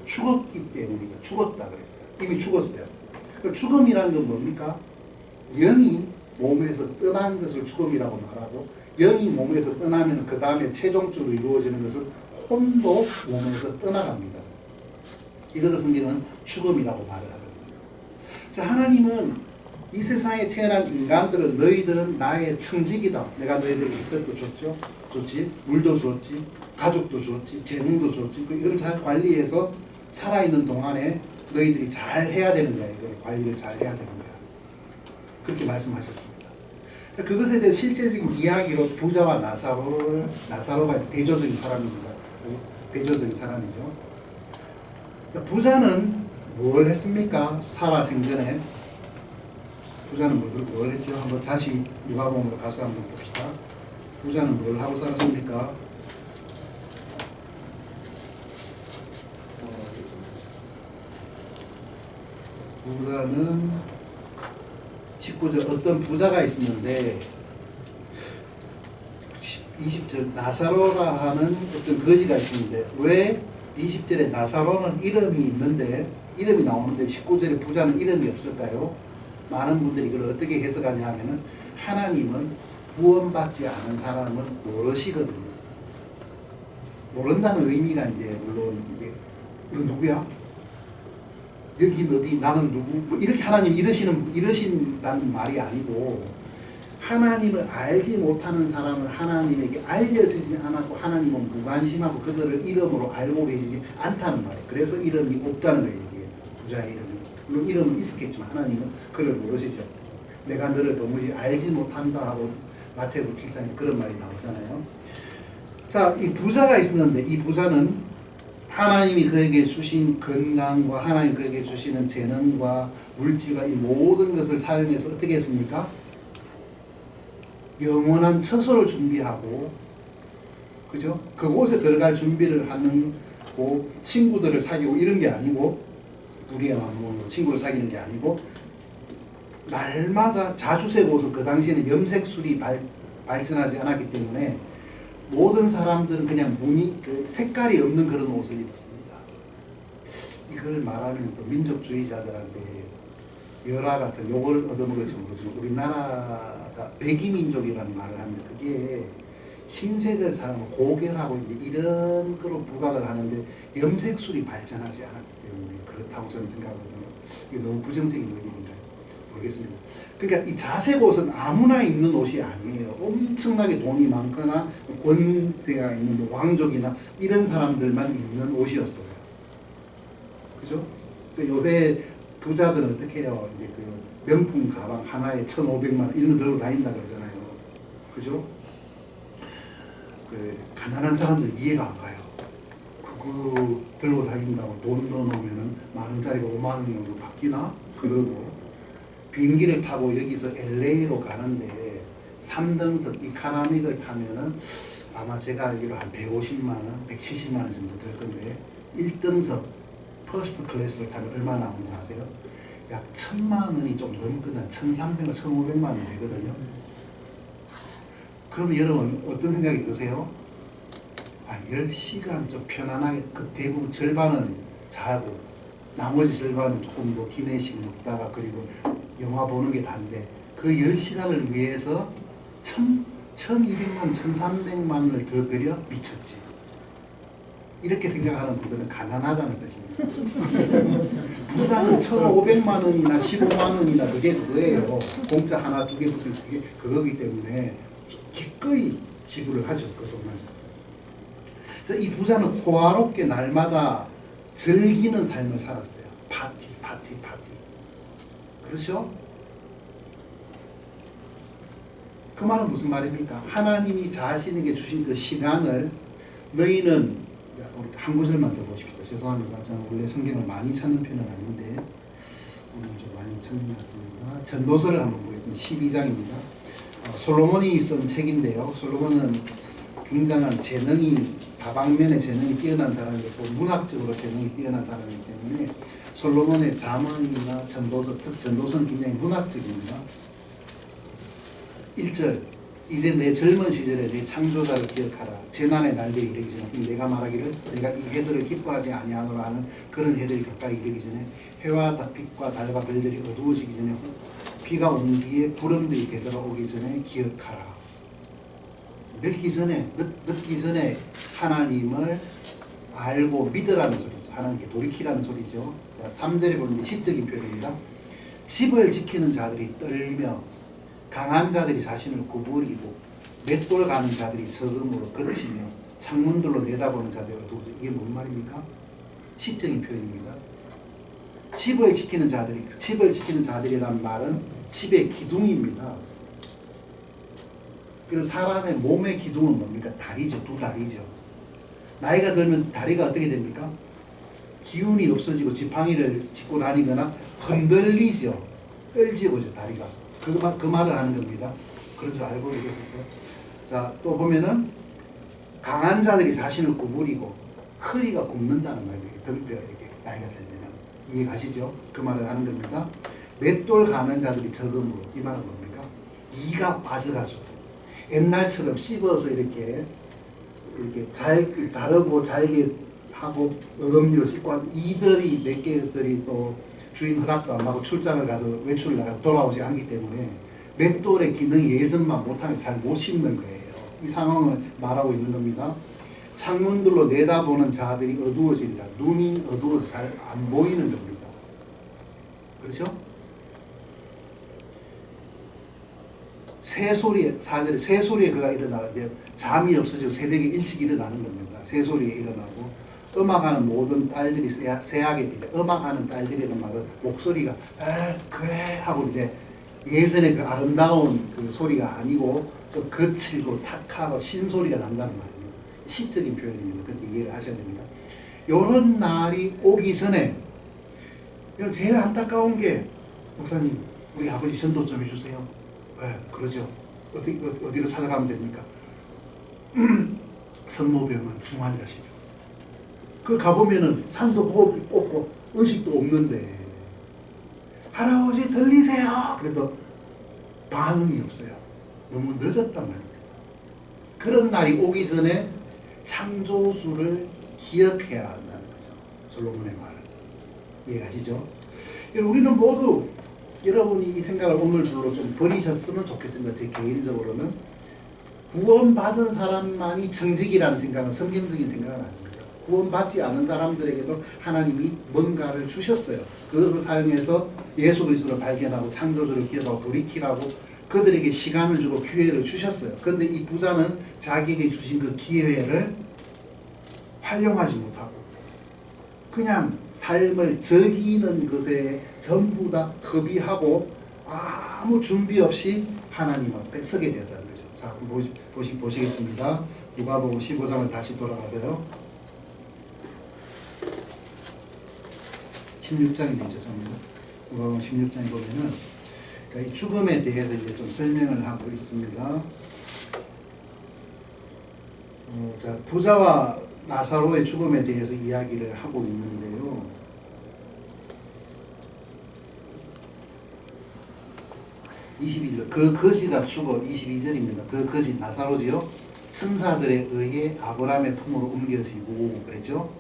죽었기 때문이다. 죽었다 그랬어요. 이미 죽었어요. 죽음이라는 건 뭡니까? 영이 몸에서 떠난 것을 죽음이라고 말하고 영이 몸에서 떠나면 그 다음에 최종적으로 이루어지는 것은 혼도 몸에서 떠나갑니다. 이것을 성경은 죽음이라고 말을 하거든요. 자, 하나님은 이 세상에 태어난 인간들을 너희들은 나의 청직이다. 내가 너희들에게 이것도 줬죠. 줬지. 물도 줬지. 가족도 줬지. 재능도 줬지. 이걸 잘 관리해서 살아있는 동안에 너희들이 잘 해야 되는 거야. 이걸 관리를 잘 해야 되는 거야. 그렇게 말씀하셨습니다. 자, 그것에 대한 실제적인 이야기로 부자와 나사로가 대조적인 사람입니다. 대조적인 사람이죠. 자, 부자는 뭘 했습니까? 살아 생전에. 부자는 뭘 했죠? 한번 다시 누가복음으로 가서 한번 봅시다. 부자는 뭘 하고 살았습니까? 부자는 19절 어떤 부자가 있었는데 20절 나사로라 하는 어떤 거지가 있었는데 왜 20절에 나사로는 이름이 있는데 이름이 나오는데 19절에 부자는 이름이 없을까요? 많은 분들이 이걸 어떻게 해석하냐 하면은 하나님은 구원받지 않은 사람은 모르시거든요. 모른다는 의미가 이제 물론 이게 너 누구야? 여기 어디 나는 누구? 뭐 이렇게 하나님 이러신다는 말이 아니고 하나님을 알지 못하는 사람을 하나님에게 알려지지 않았고 하나님은 무관심하고 그들을 이름으로 알고 계시지 않다는 말이에요. 그래서 이름이 없다는 거예요. 이게 부자의 이름이. 물론 이름은 있었겠지만 하나님은 그를 모르시죠. 내가 너를 도무지 알지 못한다 하고 마태복음 7장에 그런 말이 나오잖아요. 자, 이 부자가 있었는데 이 부자는 하나님이 그에게 주신 건강과 하나님 그에게 주시는 재능과 물질과 이 모든 것을 사용해서 어떻게 했습니까? 영원한 처소를 준비하고, 그죠? 그곳에 들어갈 준비를 하는 고 친구들을 사귀고 이런 게 아니고, 우리야 뭐 친구를 사귀는 게 아니고, 날마다 자주색 옷을, 그 당시에는 염색술이 발전하지 않았기 때문에 모든 사람들은 그냥 그 색깔이 없는 그런 옷을 입었습니다. 이걸 말하면 또 민족주의자들한테 열화 같은 욕을 얻어먹을지 모르지만 우리나라가 백이민족이라는 말을 하는데 그게 흰색을 사용하고 고결하고 이런 거로 부각을 하는데 염색술이 발전하지 않았기 때문에 그렇다고 저는 생각하거든요. 이게 너무 부정적인 의견인가요? 모르겠습니다. 그러니까 이 자색 옷은 아무나 입는 옷이 아니에요. 엄청나게 돈이 많거나 권세가 있는 왕족이나 이런 사람들만 입는 옷이었어요. 그죠? 요새 부자들은 어떻게 해요? 이제 그 명품 가방 하나에 1,500만 원 이런 거 들고 다닌다 그러잖아요. 그죠? 그 가난한 사람들 이해가 안 가요. 그거 들고 다닌다고 돈 넣어놓으면은 10,000원짜리가 50,000원 정도 바뀌나? 그러고 비행기를 타고 여기서 LA로 가는데 3등석 이카노미를 타면은 아마 제가 알기로 한 150만 원, 170만 원 정도 될 건데 1등석 퍼스트 클래스를 타면 얼마 나오는지 아세요? 약 1,000만 원이 좀 넘거나 1,300원, 1,500만 원 되거든요. 그럼 여러분 어떤 생각이 드세요? 10시간 좀 편안하게 그 대부분 절반은 자고 나머지 절반은 조금 뭐 기내식 먹다가 그리고 영화 보는 게 다인데 그 10시간을 위해서 1,200만, 1,300만 원을 더 들여 미쳤지. 이렇게 생각하는 분들은 가난하다는 뜻입니다. 부자는 1,500만 원이나 15만 원이나 그게 그거예요. 공짜 하나 두 개 붙은 그게 그거기 때문에 기꺼이 지불을 하죠. 그 돈을. 이 부자는 호화롭게 날마다 즐기는 삶을 살았어요. 파티. 그렇죠? 그 말은 무슨 말입니까? 하나님이 자신에게 주신 그 시간을 너희는 한 구절만 더 보십시오. 죄송합니다. 저는 원래 성경을 많이 찾는 편은 아닌데 오늘 좀 많이 찾는 것 같습니다. 전도서를 한번 보겠습니다. 12장입니다. 솔로몬이 쓴 책인데요. 솔로몬은 굉장한 재능이 다방면의 재능이 뛰어난 사람이고 문학적으로 재능이 뛰어난 사람이기 때문에 솔로몬의 잠언이나 전도서, 즉 전도서는 굉장히 문학적입니다. 1절 이제 내 젊은 시절에 내 창조자를 기억하라. 재난의 날들이 이르기 전에 내가 말하기를 내가 이 해들을 기뻐하지 아니하노라 하는 그런 해들이 가까이 이르기 전에 해와 빛과 달과 별들이 어두워지기 전에 비가 온 뒤에 구름들이 되돌아오기 전에 기억하라. 늦기 전에 하나님을 알고 믿으라는 소리죠. 하나님께 돌이키라는 소리죠. 3절에 보면 시적인 표현입니다. 집을 지키는 자들이 떨며 강한 자들이 자신을 구부리고 맷돌 가는 자들이 적음으로 그치며 창문들로 내다보는 자들이 어두워져. 이게 뭔 말입니까? 시적인 표현입니다. 집을 지키는 자들이란 말은 집의 기둥입니다. 그래서 사람의 몸의 기둥은 뭡니까? 다리죠. 두 다리죠. 나이가 들면 다리가 어떻게 됩니까? 기운이 없어지고 지팡이를 짚고 다니거나 흔들리죠. 떨지고죠. 다리가. 그 말을 하는 겁니다. 그런 줄 알고 얘기했어요. 자, 또 보면은 강한 자들이 자신을 구부리고 허리가 굽는다는 말이에요. 등뼈가 이렇게 나이가 들면 이해 가시죠? 그 말을 하는 겁니다. 맷돌 가는 자들이 적음으로 이 말은 뭡니까? 이가 빠져가지고 옛날처럼 씹어서 이렇게 자르고 잘게 하고 어금니로 씹고 이들이 몇 개들이 또 주인 허락도 안 하고 출장을 가서 외출을 나가서 돌아오지 않기 때문에 맷돌의 기능이 예전만 못하면 잘 못 씹는 거예요. 이 상황을 말하고 있는 겁니다. 창문들로 내다보는 자들이 어두워지리라. 눈이 어두워서 잘 안 보이는 겁니다. 그렇죠? 새소리에 그가 일어나 이제 잠이 없어지고 새벽에 일찍 일어나는 겁니다. 새소리에 일어나고 음악하는 모든 딸들이 새하게 되죠. 음악하는 딸들이라는 말은 목소리가 그래 하고 이제 예전에 그 아름다운 그 소리가 아니고 또 거칠고 탁하고 신소리가 난다는 말이에요. 시적인 표현입니다. 그렇게 이해를 하셔야 됩니다. 이런 날이 오기 전에 여러분 제일 안타까운 게 목사님 우리 아버지 전도 좀 해주세요. 네, 그러죠. 어디로 찾아가면 됩니까? 성모병원 중환자실. 그 가보면은 산소 호흡기 꽂고 의식도 없는데 할아버지 들리세요? 그래도 반응이 없어요. 너무 늦었단 말입니다. 그런 날이 오기 전에 창조주를 기억해야 한다는 거죠. 솔로몬의 말은. 이해가시죠? 우리는 모두 여러분이 이 생각을 오늘부로 좀 버리셨으면 좋겠습니다. 제 개인적으로는 구원받은 사람만이 청직이라는 생각은 성경적인 생각은 아닙니다. 구원받지 않은 사람들에게도 하나님이 뭔가를 주셨어요. 그것을 사용해서 예수 그리스도를 발견하고 창조주를 기억하고 돌이키라고 그들에게 시간을 주고 기회를 주셨어요. 그런데 이 부자는 자기에게 주신 그 기회를 활용하지 못하고 그냥 삶을 즐기는 것에 전부 다 허비하고 아무 준비 없이 하나님 앞에 서게 되었다는 거죠. 자, 보시겠습니다. 누가복음 15장을 다시 돌아가세요. 16장이죠. 죄송합니다. 누가복음 16장에 보면은 자, 이 죽음에 대해서 이제 좀 설명을 하고 있습니다. 자, 부자와 나사로의 죽음에 대해서 이야기를 하고 있는데요. 그 거지가 죽어 22절입니다. 그 거지 나사로지요. 천사들에 의해 아브라함의 품으로 옮겨지고 그랬죠.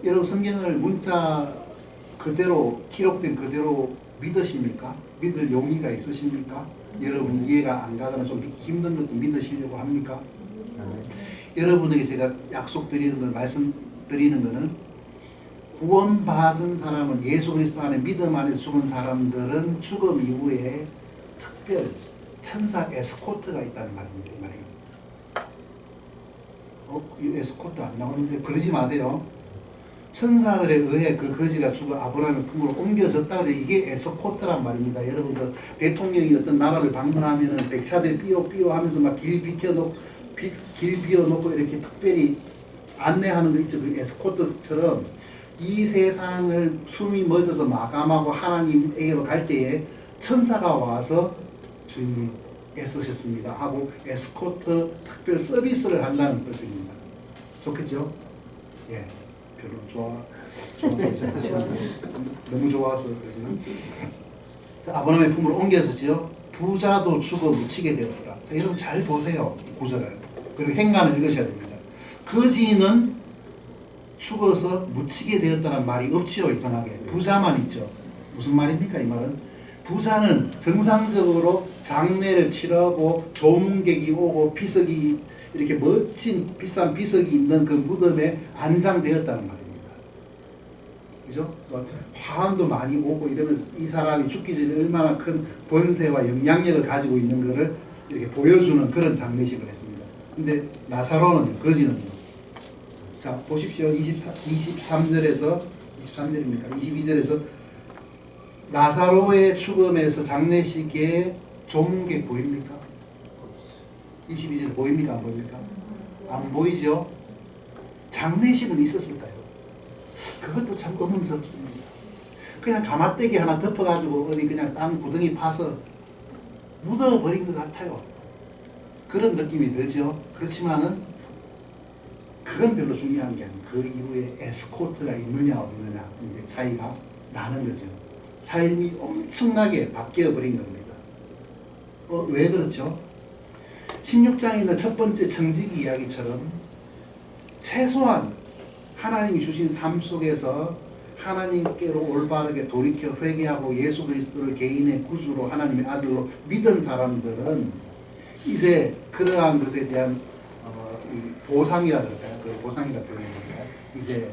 여러분 성경을 문자 그대로 기록된 그대로 믿으십니까? 믿을 용의가 있으십니까? 여러분이 이해가 안 가거나 좀 힘든 것도 믿으시려고 합니까? 여러분에게 제가 약속드리는 것, 말씀드리는 것은 구원받은 사람은 예수 그리스도 안에 믿음 안에 죽은 사람들은 죽음 이후에 특별 천사 에스코트가 있다는 말입니다. 이 말이에요. 이 에스코트 안 나오는데 그러지 마세요. 천사들에 의해 그 거지가 죽어 아브라함의 품으로 옮겨졌다. 이게 에스코트란 말입니다. 여러분 그 대통령이 어떤 나라를 방문하면은 백차들 삐요 하면서 막 길 비워놓고 이렇게 특별히 안내하는 거 있죠. 그 에스코트처럼 이 세상을 숨이 멎어서 마감하고 하나님에게로 갈 때에 천사가 와서 주님 애쓰셨습니다 하고 에스코트 특별 서비스를 한다는 뜻입니다. 좋겠죠? 예, 별로 너무 좋아서 그러시나? 아브라함의 품으로 옮겨졌지요. 부자도 죽어 묻히게 되었더라. 자, 여러분 잘 보세요. 구절을. 그리고 행간을 읽으셔야 됩니다. 거지는 죽어서 묻히게 되었다는 말이 없지요. 이상하게. 부자만 있죠. 무슨 말입니까? 이 말은 부자는 정상적으로 장례를 치르고 조문객이 오고 비석이 이렇게 멋진 비싼 비석이 있는 그 무덤에 안장되었다는 말입니다. 그죠? 화환도 많이 오고 이러면서 이 사람이 죽기 전에 얼마나 큰 번세와 영향력을 가지고 있는 것을 이렇게 보여주는 그런 장례식을 했습니다. 근데 나사로는 거지는요. 자, 보십시오. 23절에서 23절입니까? 22절에서 나사로의 죽음에서 장례식에 조문객 보입니까? 22절 보입니까? 안 보입니까? 안 보이죠? 장례식은 있었을까요? 그것도 참 의문스럽습니다. 그냥 가마떼기 하나 덮어가지고 어디 그냥 땅 구덩이 파서 묻어버린 것 같아요. 그런 느낌이 들죠. 그렇지만은 그건 별로 중요한 게 아니에요. 그 이후에 에스코트가 있느냐 없느냐 이제 차이가 나는 거죠. 삶이 엄청나게 바뀌어 버린 겁니다. 왜 그렇죠? 16장에 있는 첫 번째 청지기 이야기처럼 최소한 하나님이 주신 삶 속에서 하나님께로 올바르게 돌이켜 회개하고 예수 그리스도를 개인의 구주로 하나님의 아들로 믿은 사람들은 이제 그러한 것에 대한 보상이라고 할까요? 그 보상이라고 표현할까요? 이제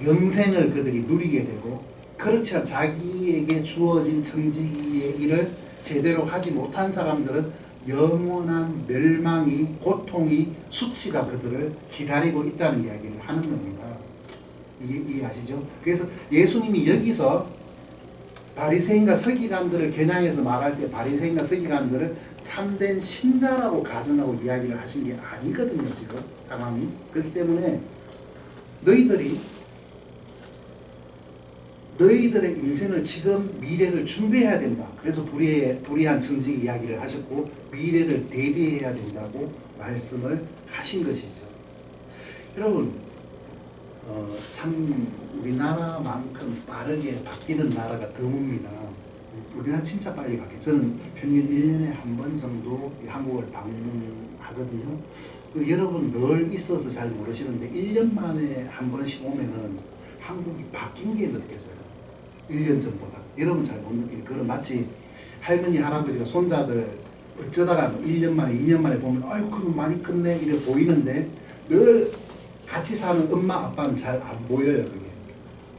영생을 그들이 누리게 되고 그렇지 않은 자기에게 주어진 청지기의 일을 제대로 하지 못한 사람들은 영원한 멸망이 고통이 수치가 그들을 기다리고 있다는 이야기를 하는 겁니다. 이해하시죠? 그래서 예수님이 여기서 바리새인과 서기관들을 겨냥해서 말할 때 바리새인과 서기관들을 참된 신자라고 가정하고 이야기를 하신 게 아니거든요. 지금 상황이. 그렇기 때문에 너희들의 인생을 지금 미래를 준비해야 된다. 그래서 불의한 정직 이야기를 하셨고 미래를 대비해야 된다고 말씀을 하신 것이죠. 여러분 참 우리나라만큼 빠르게 바뀌는 나라가 드뭅니다. 우리나라 진짜 빨리 바뀌어요. 저는 평균 1년에 한 번 정도 한국을 방문하거든요. 여러분 늘 있어서 잘 모르시는데 1년 만에 한 번씩 오면은 한국이 바뀐 게 느껴져요. 1년 전보다. 여러분 잘 못 느끼는 그런 마치 할머니 할아버지가 손자들 어쩌다가 1년 만에 2년 만에 보면 아이고 그건 많이 컸네 이래 보이는데 늘 같이 사는 엄마 아빠는 잘 안 보여요. 그게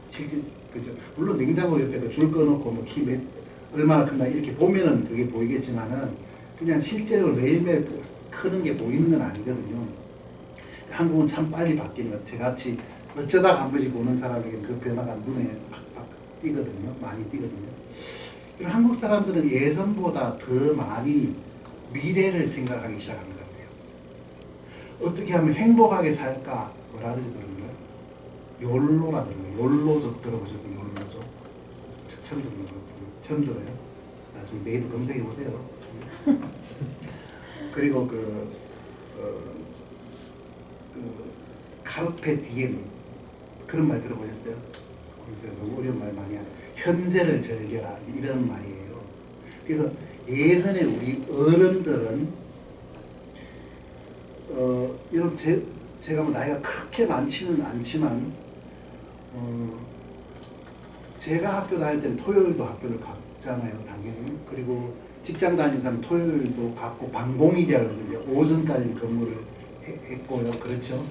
실제 그죠. 물론 냉장고 옆에 줄 꺼놓고 뭐 키 얼마나 큰다 이렇게 보면은 그게 보이겠지만은 그냥 실제로 매일매일 크는 게 보이는 건 아니거든요. 한국은 참 빨리 바뀌는 것. 저같이 어쩌다가 한 번씩 보는 사람에게는 그 변화가 눈에 팍팍 띄거든요. 많이 띄거든요. 한국 사람들은 예전보다 더 많이 미래를 생각하기 시작한 것 같아요. 어떻게 하면 행복하게 살까? 뭐라 그러지 그런 거예요? 욜로라 그러는 거예요. 욜로 들어보셨어요? 욜로죠? 처음 듣는 거 처음 들어요? 나중에 네이버 검색해 보세요. 그리고 카르페 디엠 그런 말 들어보셨어요? 너무 어려운 말 많이 하네. 현재를 즐겨라 이런 말이에요. 그래서 예전에 우리 어른들은 여러분 제가 뭐 나이가 그렇게 많지는 않지만 제가 학교 다닐 때는 토요일도 학교를 갔잖아요. 당연히. 그리고 직장 다니는 사람 토요일도 갔고 방공일이라고 해서 이제 오전까지 근무를 했고요. 그렇죠.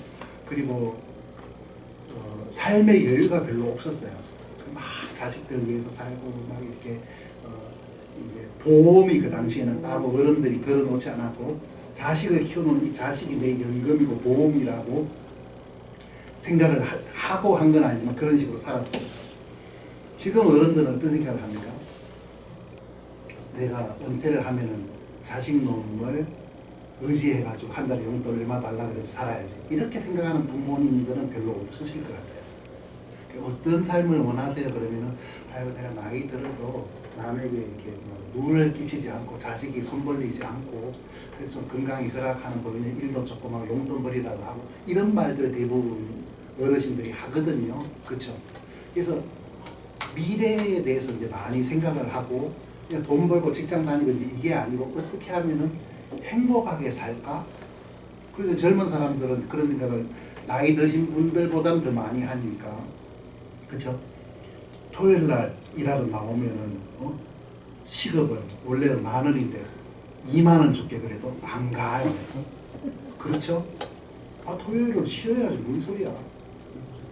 그리고 삶의 여유가 별로 없었어요. 막 자식들 위해서 살고 막 이렇게 이제 보험이 그 당시에는 따로 어른들이 들어놓지 않았고 자식을 키워놓은 이 자식이 내 연금이고 보험이라고 생각을 하고 한 건 아니지만 그런 식으로 살았어요. 지금 어른들은 어떤 생각을 합니까? 내가 은퇴를 하면은 자식 놈을 의지해가지고 한 달에 용돈 얼마 달라 그래서 살아야지. 이렇게 생각하는 부모님들은 별로 없으실 것 같아요. 어떤 삶을 원하세요? 그러면은 아이고 내가 나이 들어도 남에게 이렇게 누를 끼치지 않고 자식이 손 벌리지 않고 그래서 좀 건강히 허락하는 법인에 일도 조금 하고 용돈 벌이라도 하고 이런 말들 대부분 어르신들이 하거든요. 그렇죠? 그래서 미래에 대해서 이제 많이 생각을 하고 그냥 돈 벌고 직장 다니고 이게 아니고 어떻게 하면은 행복하게 살까? 그래서 젊은 사람들은 그런 생각을 나이 드신 분들보다는 더 많이 하니까 그렇죠? 토요일 날 일하러 나오면은 시급은 원래는 10,000원인데 20,000원 줄게 그래도 안 가요. 그렇죠? 아 토요일은 쉬어야지 뭔 소리야.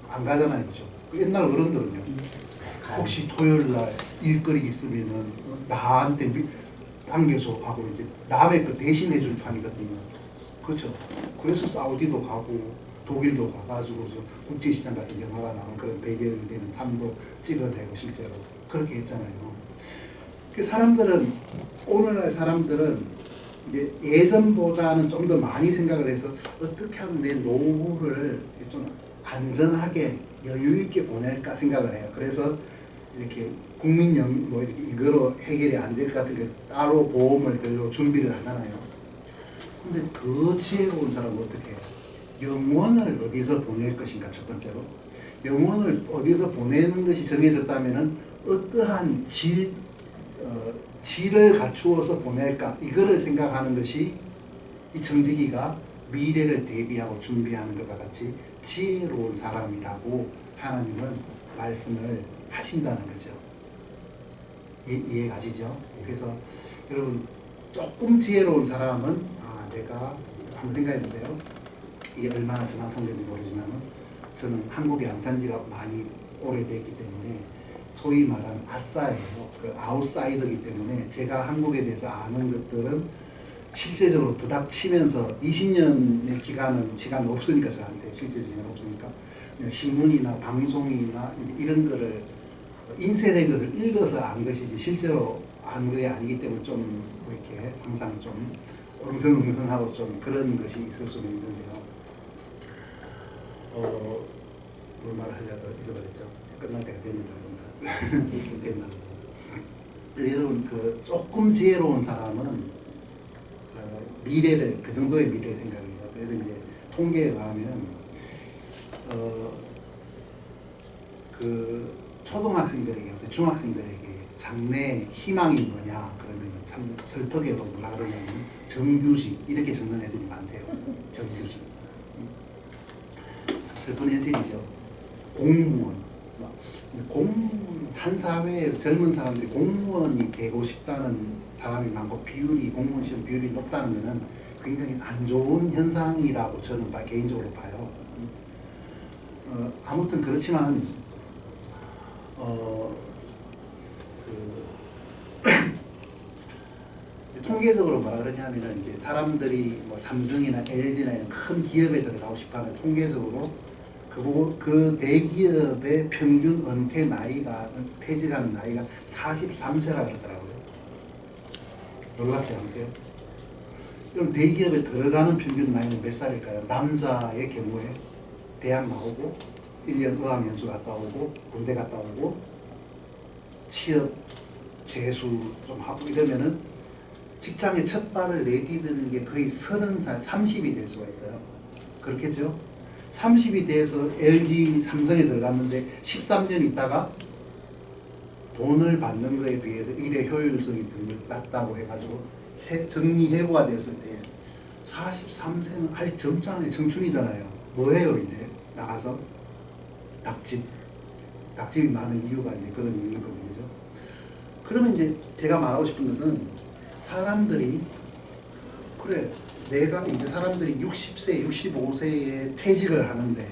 안 가잖아요. 그렇죠? 옛날 어른들은요. 혹시 토요일 날 일거리 있으면은 나한테 당겨줘 하고 이제 남의 거 대신해 줄 판이거든요. 그렇죠? 그래서 사우디도 가고 독일도 가가지고 국제시장 같은 영화가 나온 그런 배경이 되는 삶도 찍어내고 실제로 그렇게 했잖아요. 그 사람들은 오늘날 사람들은 이제 예전보다는 좀 더 많이 생각을 해서 어떻게 하면 내 노후를 좀 안전하게 여유 있게 보낼까 생각을 해요. 그래서 이렇게 국민연 뭐 이렇게 이거로 해결이 안 될 것 같은 게 따로 보험을 들고 준비를 하잖아요. 근데 그 지혜로운 사람은 어떻게 해요? 영혼을 어디서 보낼 것인가 첫 번째로 영혼을 어디서 보내는 것이 정해졌다면은 어떠한 질을 갖추어서 보낼까 이거를 생각하는 것이 이 정직이가 미래를 대비하고 준비하는 것과 같이 지혜로운 사람이라고 하나님은 말씀을 하신다는 거죠. 이해 가시죠? 그래서 여러분 조금 지혜로운 사람은 내가 한번 생각해 보세요. 이게 얼마나 정확한 건지 모르지만 저는 한국에 안 산 지가 많이 오래됐기 때문에 소위 말하는 아싸예요. 그 아웃사이더이기 때문에 제가 한국에 대해서 아는 것들은 실제적으로 부닥치면서 20년의 시간은 없으니까 저한테 실제적인 시간 없으니까 그냥 신문이나 방송이나 이런 거를 인쇄된 것을 읽어서 안 것이지 실제로 안 것이 아니기 때문에 좀 이렇게 항상 좀 엉성엉성하고 좀 그런 것이 있을 수는 있는데요. 뭘 말하려다 잊어버렸죠. 끝날 때가 됩니다. 됐나? 여러분 그 조금 지혜로운 사람은 미래를 그 정도의 미래를 생각해요. 그래서 이제 통계에 의하면 그 초등학생들에게 요새 중학생들에게 장래 희망이 뭐냐 그러면 참 슬프게도 뭐라 그러냐면 정규직 이렇게 적는 애들이 많대요. 정규직. 슬픈 현실이죠. 공무원. 한 사회에서 젊은 사람들이 공무원이 되고 싶다는 사람이 많고 공무원 시험 비율이 높다는 것은 굉장히 안 좋은 현상이라고 저는 개인적으로 봐요. 아무튼 그렇지만 통계적으로 뭐라 그러냐면은 이제 사람들이 뭐 삼성이나 LG나 이런 큰 기업에 들어가고 싶어하는 통계적으로 그 대기업의 평균 은퇴 나이가 퇴직하는 나이가 43세라 그러더라고요. 놀랍지 않으세요? 그럼 대기업에 들어가는 평균 나이는 몇 살일까요? 남자의 경우에 대학 나오고 1년 어학연수 갔다 오고 군대 갔다 오고 취업 재수 좀 하고 이러면은 직장에 첫 발을 내디드는 게 거의 30살, 30이 될 수가 있어요. 그렇겠죠? 30이 돼서 LG, 삼성에 들어갔는데 13년 있다가 돈을 받는 거에 비해서 일의 효율성이 낮다고 해가지고 정리해고가 됐을 때 43세는 아직 젊잖아요. 청춘이잖아요. 뭐해요 이제 나가서? 낙집이 많은 이유가 이제 그런 이유인 거죠. 그러면 이제 제가 말하고 싶은 것은 사람들이 그래 내가 이제 사람들이 60세, 65세에 퇴직을 하는데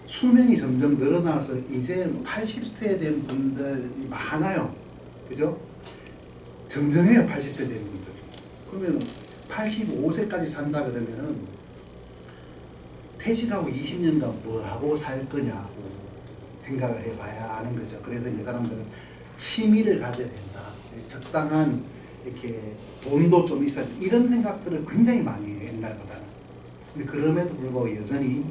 수명이 점점 늘어나서 이제 80세 된 분들이 많아요. 그죠? 정정해요. 80세 된 분들. 그러면 85세까지 산다 그러면은 퇴직하고 20년간 뭐 하고 살 거냐고 생각을 해봐야 아는 거죠. 그래서 이제 사람들은 취미를 가져야 된다. 적당한 이렇게 돈도 좀 있어야 된다. 이런 생각들을 굉장히 많이 해요. 옛날보다는. 근데 그럼에도 불구하고 여전히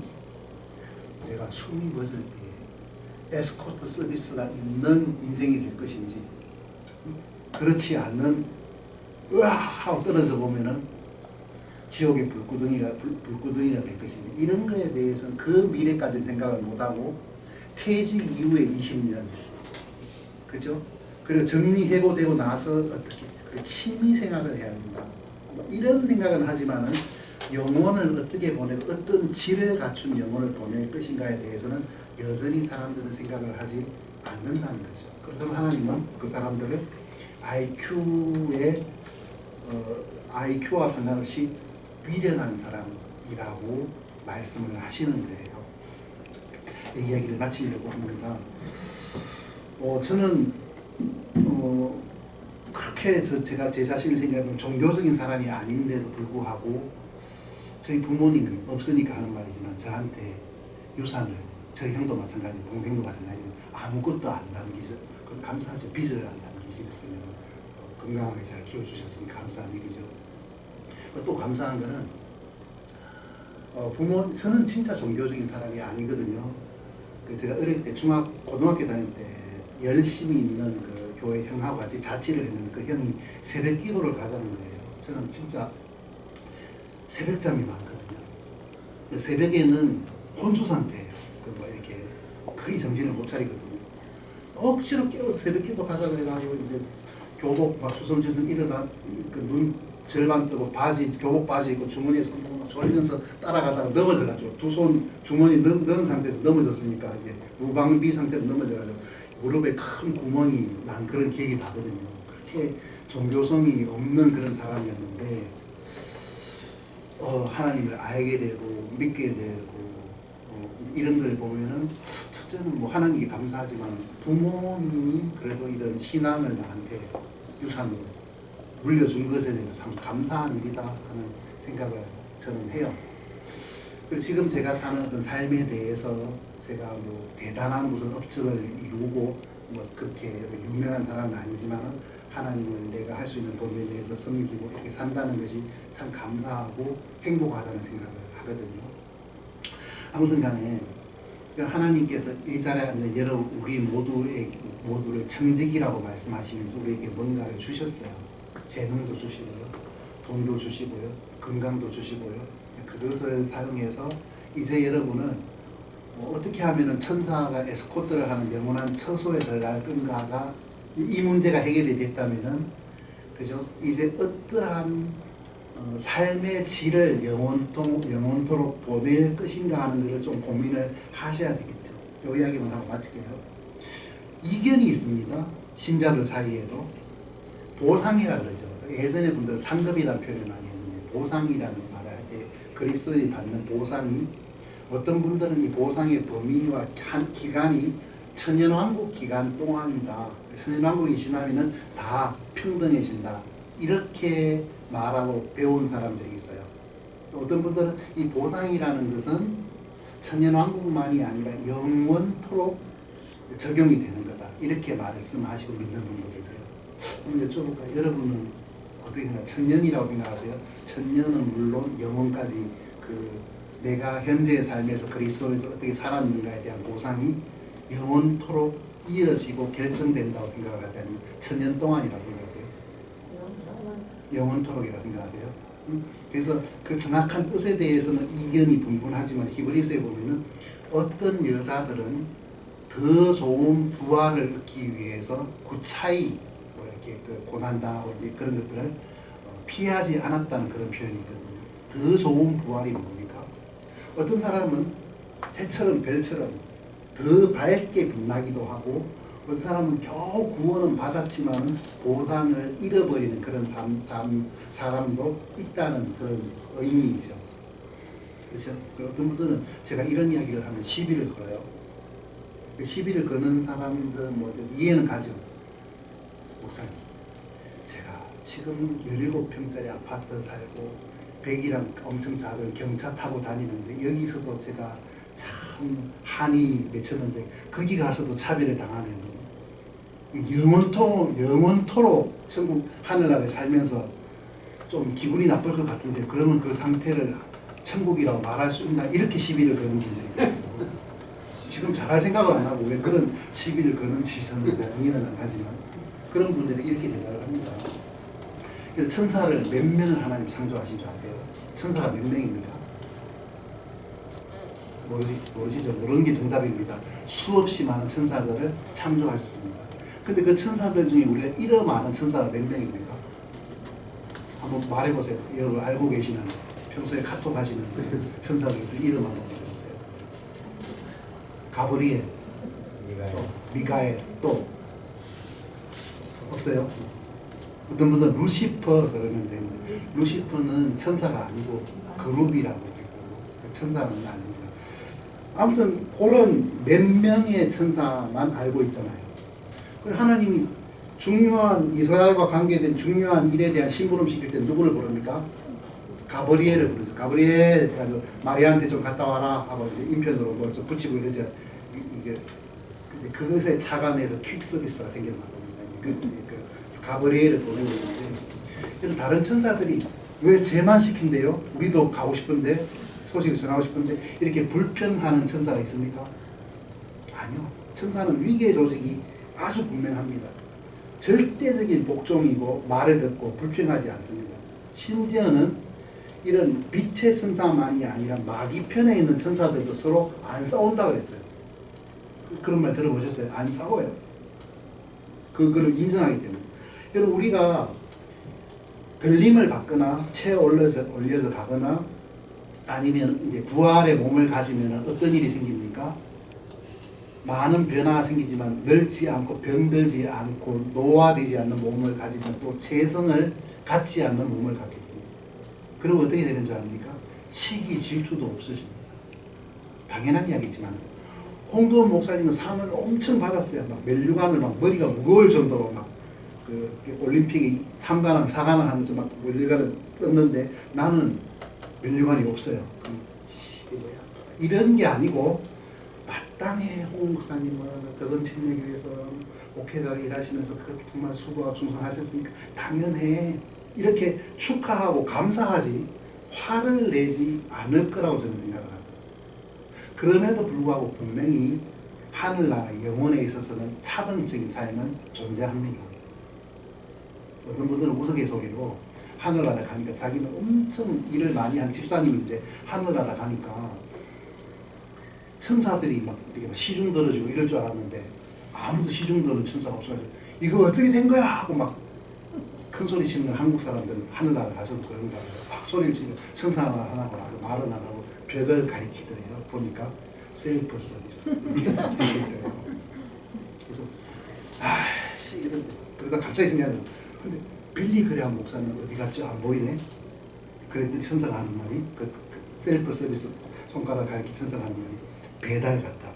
내가 숨이 멎을 때 에스코트 서비스가 있는 인생이 될 것인지 그렇지 않는 으아 하고 떨어져 보면은 지옥의 불구덩이가 될 것인데 이런 거에 대해서는 그 미래까지 생각을 못하고 퇴직 이후에 20년 그죠? 그리고 정리해고되고 나서 어떻게 취미 생활을 해야 된다 이런 생각은 하지만은 영혼을 어떻게 보내고 어떤 질을 갖춘 영혼을 보낼 것인가에 대해서는 여전히 사람들은 생각을 하지 않는다는 거죠. 그래서 하나님은 그 사람들을 IQ와 상관없이 미련한 사람이라고 말씀을 하시는 거예요. 이 이야기를 마치려고 합니다. 저는 그렇게 제가 제 자신을 생각하면 종교적인 사람이 아닌데도 불구하고 저희 부모님이 없으니까 하는 말이지만 저한테 유산을 저희 형도 마찬가지 동생도 마찬가지 아무것도 안 남기죠. 감사하죠. 빚을 안 남기시거든요. 건강하게 잘 키워주셨으니 감사한 일이죠. 또 감사한 거는 저는 진짜 종교적인 사람이 아니거든요. 제가 어릴 때 고등학교 다닐 때 열심히 있는 그 교회 형하고 같이 자취를 했는데 그 형이 새벽 기도를 가자는 거예요. 저는 진짜 새벽잠이 많거든요. 새벽에는 혼수 상태예요. 그리고 이렇게 거의 정신을 못 차리거든요. 억지로 깨워서 새벽 기도 가자 그래가지고 이제 교복 막 주섬주섬 일어나 눈 절반 뜨고 교복 바지 입고 주머니에서 막 졸리면서 따라가다가 넘어져가지고 두 손 주머니 넣은 상태에서 넘어졌으니까 이게 무방비 상태로 넘어져가지고 무릎에 큰 구멍이 난 그런 기억이 나거든요. 그렇게 종교성이 없는 그런 사람이었는데 하나님을 알게 되고 믿게 되고 이런 걸 보면은 첫째는 뭐 하나님께 감사하지만 부모님이 그래도 이런 신앙을 나한테 유산으로 물려준 것에 대해서 참 감사한 일이다 하는 생각을 저는 해요. 그리고 지금 제가 사는 어떤 삶에 대해서 제가 뭐 대단한 무슨 업적을 이루고 뭐 그렇게 유명한 사람은 아니지만 하나님을 내가 할 수 있는 범위에 대해서 섬기고 이렇게 산다는 것이 참 감사하고 행복하다는 생각을 하거든요. 아무튼 간에 하나님께서 이 자리에 앉은 여러분 우리 모두를 청직이라고 말씀하시면서 우리에게 뭔가를 주셨어요. 재능도 주시고요. 돈도 주시고요. 건강도 주시고요. 그것을 사용해서 이제 여러분은 어떻게 하면 천사가 에스코트를 하는 영원한 처소에 들어갈 건가가 이 문제가 해결이 됐다면은 그죠? 이제 어떠한 삶의 질을 영원토록 보낼 것인가 하는 것을 좀 고민을 하셔야 되겠죠. 이 이야기만 하고 마칠게요. 이견이 있습니다. 신자들 사이에도 보상이라 그러죠. 예전에 분들은 상급이라는 표현을 많이 했는데 보상이라는 말을 할 때 그리스도인이 받는 보상이 어떤 분들은 이 보상의 범위와 한 기간이 천년왕국 기간 동안이다. 천년왕국이 지나면은 다 평등해진다. 이렇게 말하고 배운 사람들이 있어요. 또 어떤 분들은 이 보상이라는 것은 천년왕국만이 아니라 영원토록 적용이 되는 거다. 이렇게 말씀하시고 믿는 분도 계세요. 그럼 여쭤볼까요? 여러분은 어떻게 생각하세요? 천년이라고 생각하세요? 천년은 물론 영원까지 내가 현재의 삶에서 그리스도에서 어떻게 살았는가에 대한 보상이 영원토록 이어지고 결정된다고 생각하세요? 천년 동안이라고 생각하세요? 영원토록이라고 생각하세요? 그래서 그 정확한 뜻에 대해서는 이견이 분분하지만 히브리서에 보면은 어떤 여자들은 더 좋은 부활을 얻기 위해서 구차히 뭐 이렇게 고난당하고 이제 그런 것들을 피하지 않았다는 그런 표현이거든요. 더 좋은 부활이 뭡니까? 어떤 사람은 해처럼 별처럼 더 밝게 빛나기도 하고 어떤 사람은 겨우 구원은 받았지만 보상을 잃어버리는 그런 사람도 있다는 그런 의미이죠. 그렇죠? 어떤 분들은 제가 이런 이야기를 하면 시비를 걸어요. 시비를 거는 사람들은 뭐 이해는 가죠. 목사님, 제가 지금 17평짜리 아파트 살고 100이랑 엄청 작은 경차 타고 다니는데 여기서도 제가 참 한이 맺혔는데 거기 가서도 차별을 당하면 영원토록 천국 하늘나라에 살면서 좀 기분이 나쁠 것 같은데 그러면 그 상태를 천국이라고 말할 수 있나 이렇게 시비를 거는 분들이 지금 잘할 생각을 안 하고 왜 그런 시비를 거는지 저는 이해는 안 하지만 그런 분들이 이렇게 대답을 합니다. 그래서 천사를 몇 명을 하나님 창조하신 줄 아세요? 천사가 몇 명입니까? 모르시죠? 모르는 게 정답입니다. 수없이 많은 천사들을 창조하셨습니다. 근데 그 천사들 중에 우리가 이름 아는 천사가 몇 명입니까? 한번 말해보세요. 여러분 알고 계시는 평소에 카톡 하시는 천사들에서 이름 한번 말해보세요. 가브리엘, 또 미가엘, 또 없어요? 어떤 분들은 루시퍼 그러면 되는데 루시퍼는 천사가 아니고 그룹이라고 되고 천사는 아닙니다. 아무튼 그런 몇 명의 천사만 알고 있잖아요. 하나님이 중요한 이스라엘과 관계된 중요한 일에 대한 심부름 시킬 때 누구를 부릅니까? 가브리엘을 부르죠. 가브리엘 해가지고 마리아한테 좀 갔다 와라 하고 이제 인편으로 뭐 좀 붙이고 이러죠. 이게 그것에 차관해서 퀵 서비스가 생겨난 겁니다. 가브리엘을 보내고 있는데 다른 천사들이 왜 쟤만 시킨대요? 우리도 가고 싶은데 소식을 전하고 싶은데 이렇게 불평하는 천사가 있습니까? 아니요. 천사는 위계 조직이 아주 분명합니다. 절대적인 복종이고 말을 듣고 불평하지 않습니다. 심지어는 이런 빛의 천사만이 아니라 마귀 편에 있는 천사들도 서로 안 싸운다고 그랬어요. 그런 말 들어보셨어요? 안 싸워요. 그거를 인정하기 때문에. 여러분 우리가 들림을 받거나 체에 올려서 가거나 아니면 이제 부활의 몸을 가지면 어떤 일이 생깁니까? 많은 변화가 생기지만 늙지 않고 병들지 않고 노화되지 않는 몸을 가지지만 또 체성을 갖지 않는 몸을 갖게 됩니다. 그럼 어떻게 되는 줄 압니까? 시기 질투도 없으십니다. 당연한 이야기지만 홍도원 목사님은 상을 엄청 받았어요. 막 멜류관을 막 머리가 무거울 정도로 막 올림픽에 3관왕, 4관왕 하면서 막 멜류관을 썼는데 나는 멜류관이 없어요. 이런 게 아니고 마땅해. 홍 목사님은 덕원침례교회에서 목회자로 일하시면서 그렇게 정말 수고하고 충성하셨으니까 당연해. 이렇게 축하하고 감사하지 화를 내지 않을 거라고 저는 생각을 합니다. 그럼에도 불구하고 분명히 하늘나라 영혼에 있어서는 차등적인 삶은 존재합니다. 어떤 분들은 우스갯소리로 하늘나라 가니까 자기는 엄청 일을 많이 한 집사님인데 하늘나라 가니까 천사들이 막 이렇게 시중 들어주고 이럴 줄 알았는데 아무도 시중 들어주는 천사가 없어가지고 이거 어떻게 된 거야 하고 막 큰 소리 치는 한국 사람들은 하늘나라 가서도 그런가 봐요. 막 소리 치고 천사 하나고 나서 말은 안 하고 벽을 가리키더래요. 보니까 셀프 서비스 이렇게 적혀있더래요. 그래서 아씨 이런 그러다 갑자기 생각나요. 근데 빌리 그레함 목사님 어디 갔죠? 안 보이네. 그랬더니 천사가 하는 말이 그 셀프 서비스 손가락 가리키 천사가 하는 말이 배달 갔다.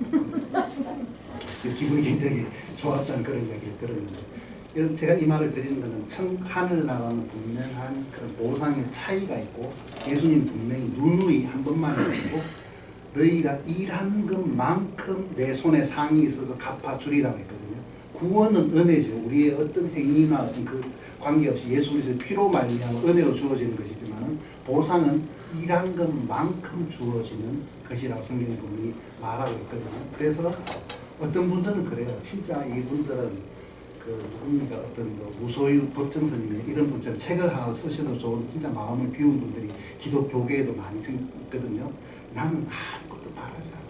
기분이 굉장히 좋았다는 그런 이야기를 들었는데 이런 제가 이 말을 드리는 것은 하늘나라는 분명한 그런 보상의 차이가 있고 예수님 분명히 누누이 한 번만 했고 너희가 일한 것만큼 내 손에 상이 있어서 갚아주리라고 했거든요. 구원은 은혜죠. 우리의 어떤 행위나 어떤 그 관계없이 예수 그리스도의 피로 말미암아 은혜로 주어지는 것이지만 보상은 일한 것만큼 주어지는 것이라고 성경이 분명히 말하고 있거든요. 그래서 어떤 분들은 그래요. 진짜 이분들은 그 누굽니까 어떤 그 무소유 법정스님의 이런 분처럼 책을 하나 쓰셔도 좋은 진짜 마음을 비운 분들이 기독 교계에도 많이 있거든요. 나는 아무것도 바라지 않아.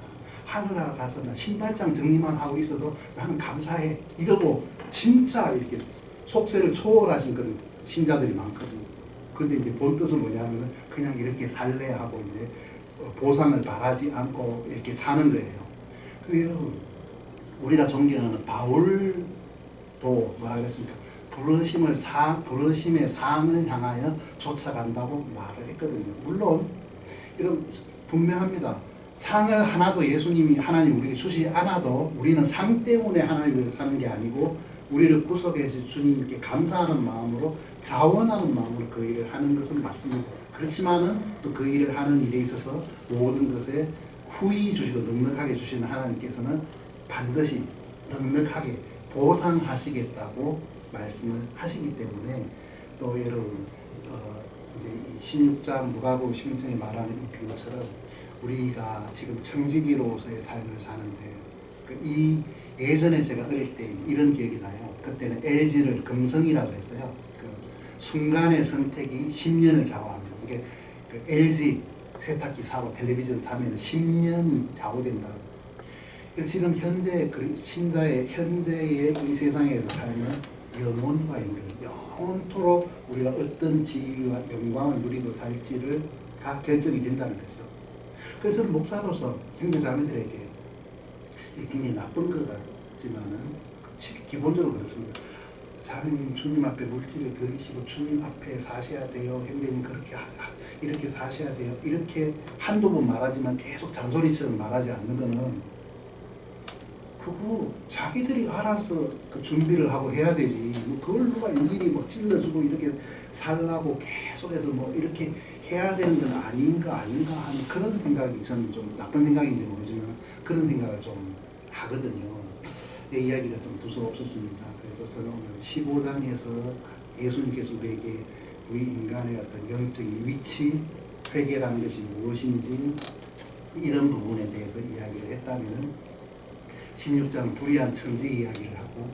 하늘나라 가서 나 신발장 정리만 하고 있어도 나는 감사해. 이러고 진짜 이렇게 속세를 초월하신 그런 신자들이 많거든요. 근데 이제 본 뜻은 뭐냐면 그냥 이렇게 살래 하고 이제 보상을 바라지 않고 이렇게 사는 거예요. 근데 여러분 우리가 존경하는 바울도 뭐라 그랬습니까? 부르심의 상을 향하여 쫓아간다고 말을 했거든요. 물론 이런 분명합니다. 상을 하나도 예수님이 하나님 우리에게 주시지 않아도 우리는 상 때문에 하나님 위해서 사는 게 아니고 우리를 구속해서 주님께 감사하는 마음으로 자원하는 마음으로 그 일을 하는 것은 맞습니다. 그렇지만은 또 그 일을 하는 일에 있어서 모든 것에 후히 주시고 넉넉하게 주시는 하나님께서는 반드시 넉넉하게 보상하시겠다고 말씀을 하시기 때문에 또 여러분 이제 16장 누가복음 16장에 말하는 이 비유처럼 우리가 지금 청지기로서의 삶을 사는데 이 예전에 제가 어릴 때 이런 기억이 나요. 그때는 LG를 금성이라고 했어요. 그 순간의 선택이 10년을 좌우합니다. 이게 그 LG 세탁기 사고 텔레비전 사면 10년이 좌우된다. 그래서 지금 현재 신자의 현재의 이 세상에서 살면 영혼과 연결, 영원토록 우리가 어떤 지위와 영광을 누리고 살지를 다 결정이 된다는 거죠. 그래서 목사로서 형제자매들에게 굉장히 나쁜 것 같지만은 기본적으로 그렇습니다. 자매님 주님 앞에 물질을 드리시고 주님 앞에 사셔야 돼요. 형제님 그렇게 이렇게 사셔야 돼요. 이렇게 한두 번 말하지만 계속 잔소리처럼 말하지 않는 거는 그거 자기들이 알아서 그 준비를 하고 해야 되지. 뭐 그걸 누가 일일이 뭐 찔러주고 이렇게 살라고 계속해서 뭐 이렇게 해야 되는 건 아닌가 하는 그런 생각이 저는 좀 나쁜 생각인지 모르지만 그런 생각을 좀 하거든요. 내 이야기가 좀 두서없었습니다. 그래서 저는 오늘 15장에서 예수님께서 우리에게 우리 인간의 어떤 영적인 위치, 회개라는 것이 무엇인지 이런 부분에 대해서 이야기를 했다면 16장 불의한 천지 이야기를 하고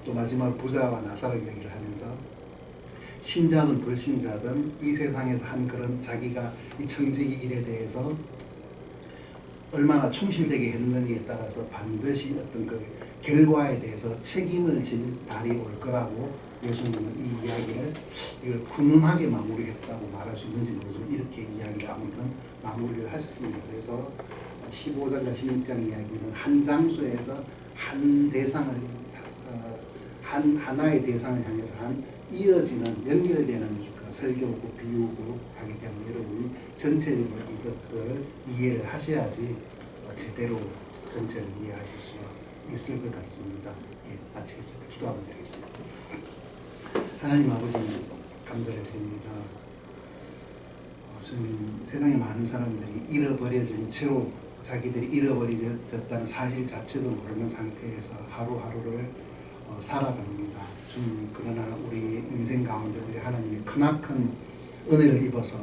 또 마지막 부자와 나사로 이야기를 하면서 신자든 불신자든 이 세상에서 한 그런 자기가 이 청지기 일에 대해서 얼마나 충실되게 했느냐에 따라서 반드시 어떤 그 결과에 대해서 책임을 질 날이 올 거라고 예수님은 이 이야기를 이걸 훈훈하게 마무리했다고 말할 수 있는지 모르지만 이렇게 이야기를 아무튼 마무리를 하셨습니다. 그래서 15장과 16장 이야기는 한 장소에서 한 대상을 하나의 대상을 향해서 한 이어지는 연결되는 그 설교고 비유고 하기 때문에 여러분이 전체적으로 이것들을 이해를 하셔야지 제대로 전체를 이해하실 수 있을 것 같습니다. 예, 마치겠습니다. 기도 한번 드리겠습니다. 하나님 아버지 감사를 드립니다. 주님, 세상에 많은 사람들이 잃어버려진 채로 자기들이 잃어버려졌다는 사실 자체도 모르는 상태에서 하루하루를 살아갑니다. 주님, 그러나 우리 인생 가운데 우리 하나님의 크나큰 은혜를 입어서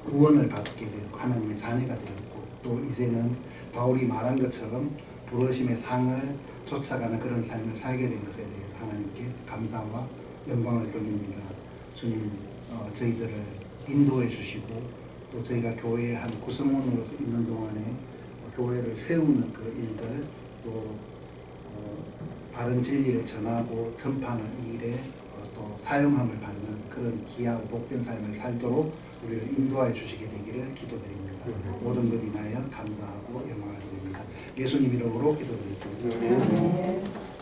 구원을 받게 되고 하나님의 자녀가 되었고 또 이제는 바울이 말한 것처럼 부르심의 상을 쫓아가는 그런 삶을 살게 된 것에 대해서 하나님께 감사와 영광을 돌립니다. 주님, 저희들을 인도해 주시고 또 저희가 교회의 한 구성원으로서 있는 동안에 교회를 세우는 그 일들 또 바른 진리를 전하고 전파하는 이 일에 또 사용함을 받는 그런 귀하고 복된 삶을 살도록 우리를 인도하여 주시게 되기를 기도드립니다. 모든 것 인하여 감사하고 영광을 드립니다. 예수님 이름으로 기도드리겠습니다.